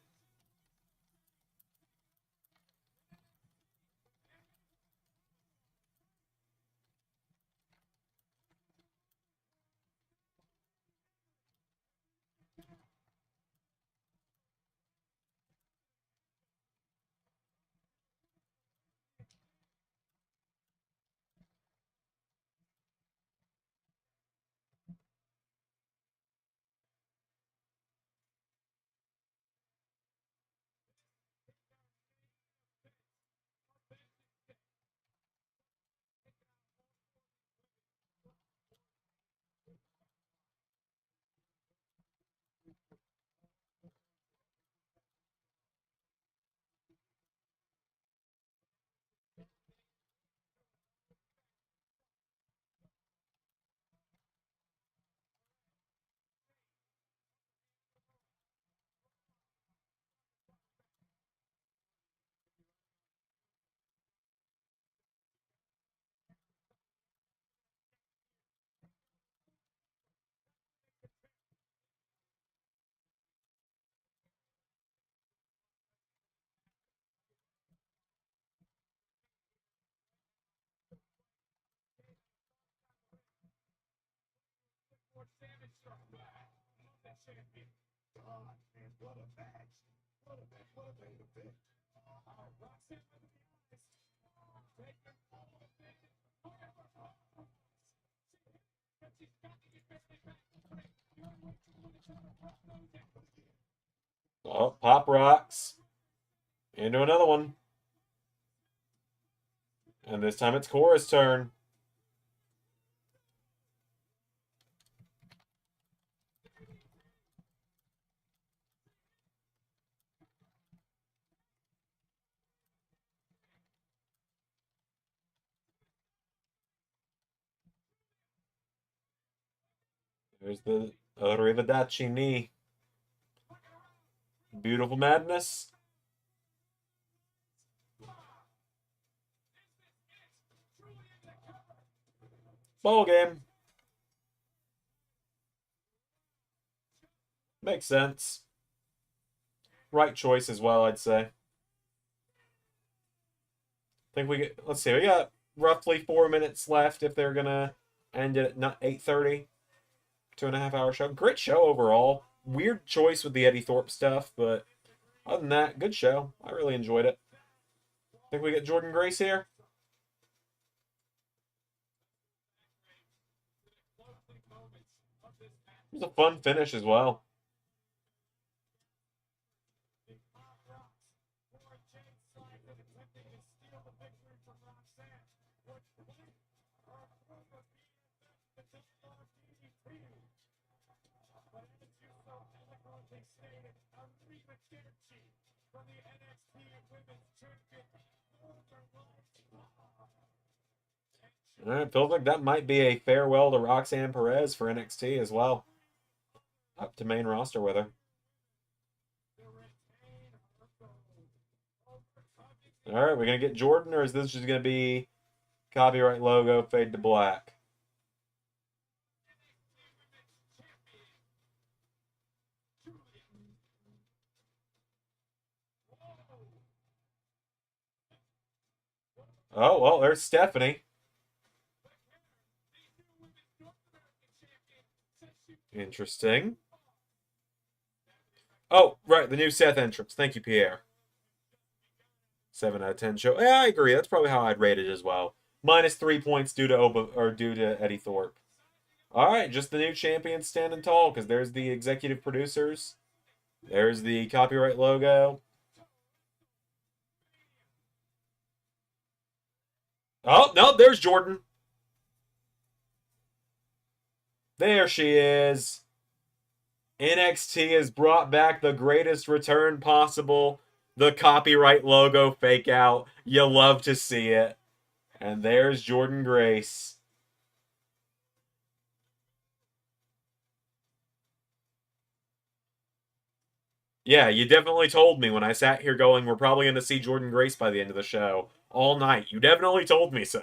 More Savage struck back on the champion. God, man, what a match. What a match. What a main event. Oh, Roxanne with the eyes. Taking all the things. Forever. She's got to get Bailey back. You're way too much on the front nose again. Oh, Pop Rocks. Into another one. And this time it's Cora's turn. There's the Arrivederci knee. Beautiful Madness. Ball game. Makes sense. Right choice as well, I'd say. Think we get, let's see, we got roughly 4 minutes left if they're gonna end it at 8:30. 2.5 hour show. Great show overall. Weird choice with the Eddie Thorpe stuff, but other than that, good show. I really enjoyed it. Think we get Jordan Grace here? It was a fun finish as well. stated Arima Kimchi from the NXT Women's Champion All right, feels like that might be a farewell to Roxanne Perez for NXT as well. Up to main roster with her. All right, we're going to get Jordan, or is this just going to be copyright logo, fade to black? Oh, well, there's Stephanie. Interesting. Oh, right, the new Seth entrance. Thank you, Pierre. 7 out of 10 show. Yeah, I agree. That's probably how I'd rate it as well. Minus 3 points due to Eddie Thorpe. All right, just the new champions standing tall because there's the executive producers. There's the copyright logo. Oh, no, there's Jordan. There she is. NXT has brought back the greatest return possible. The copyright logo fake out. You love to see it. And there's Jordan Grace. Yeah, you definitely told me when I sat here going, we're probably going to see Jordan Grace by the end of the show. All night. You definitely told me so.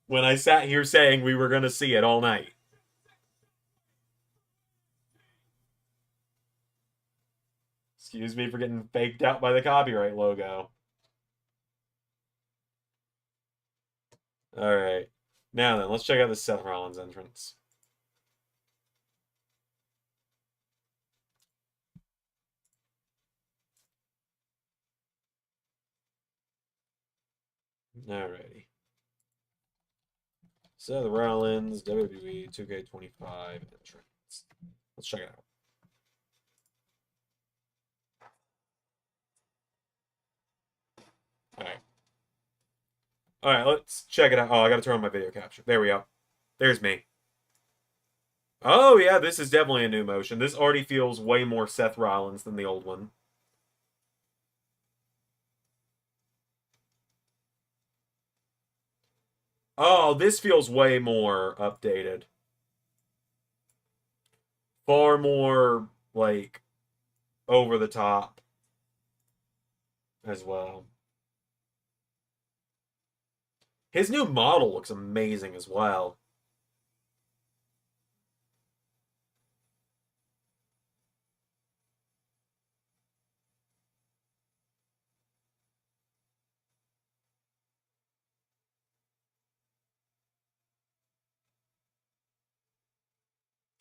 When I sat here saying we were going to see it all night. Excuse me for getting faked out by the copyright logo. Alright. Now then, let's check out the Seth Rollins entrance. Alrighty. So the Rollins WWE 2K25 entrance. Let's check it out. Alright. Alright, let's check it out. Oh, I gotta turn on my video capture. There we go. There's me. Oh, yeah, this is definitely a new motion. This already feels way more Seth Rollins than the old one. Oh, this feels way more updated. Far more, like, over the top as well. His new model looks amazing as well.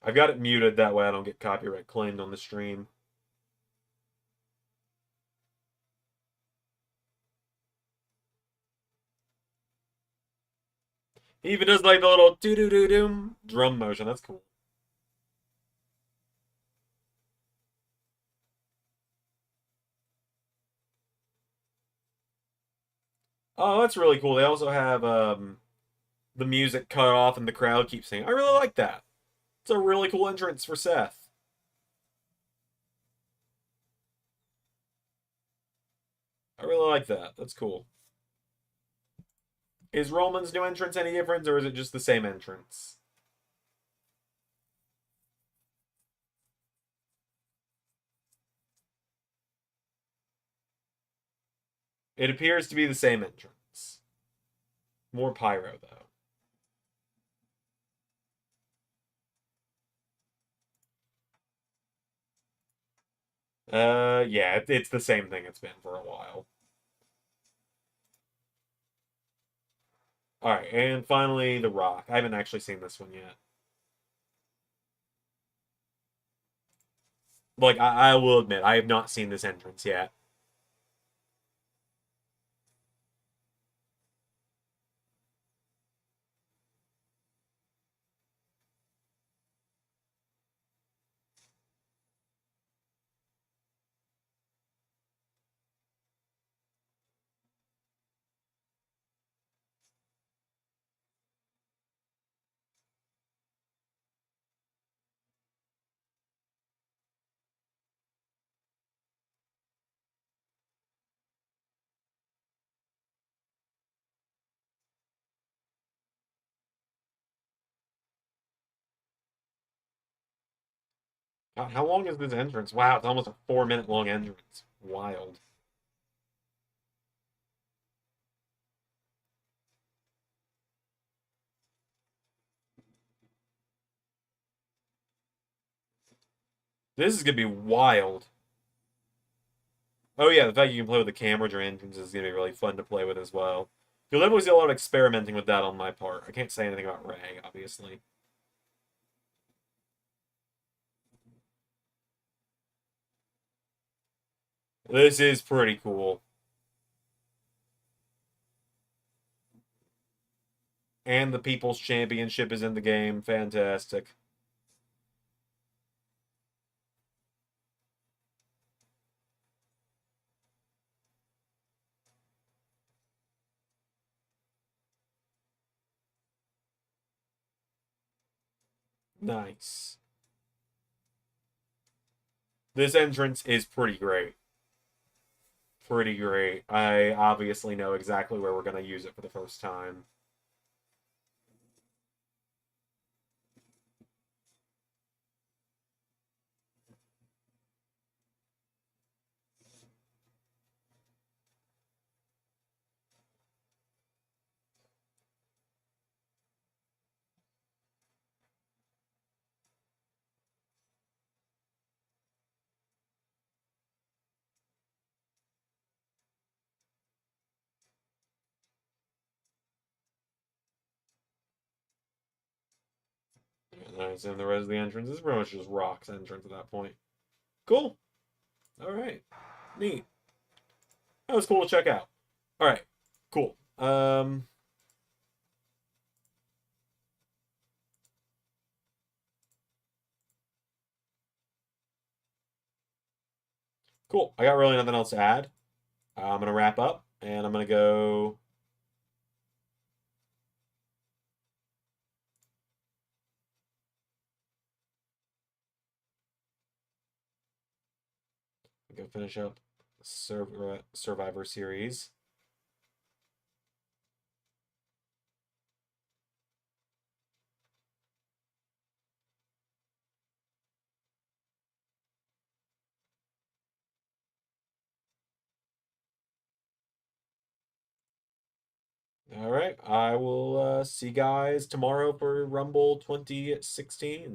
I've got it muted, that way I don't get copyright claimed on the stream. He even does like the little doo-doo-doo-doom drum motion. That's cool. Oh, that's really cool. They also have the music cut off and the crowd keeps singing. I really like that. It's a really cool entrance for Seth. I really like that. That's cool. Is Roman's new entrance any different, or is it just the same entrance? It appears to be the same entrance. More pyro, though. Yeah, it's the same thing it's been for a while. Alright, and finally, The Rock. I haven't actually seen this one yet. Like, I will admit, I have not seen this entrance yet. God, how long is this entrance? Wow, it's almost a 4-minute long entrance. Wild. This is gonna be wild. Oh yeah, the fact you can play with the camera during entrance is gonna be really fun to play with as well. You'll definitely see a lot of experimenting with that on my part. I can't say anything about Ray, obviously. This is pretty cool. And the People's Championship is in the game. Fantastic. Nice. This entrance is pretty great. Pretty great. I obviously know exactly where we're going to use it for the first time. Nice, and the rest of the entrance is pretty much just Rock's entrance at that point. Cool. All right. Neat. That was cool to check out. All right. Cool. Cool. I got really nothing else to add. I'm gonna wrap up, and I'm gonna go. Go finish up Survivor Series. All right. I will see you guys tomorrow for Rumble 2016.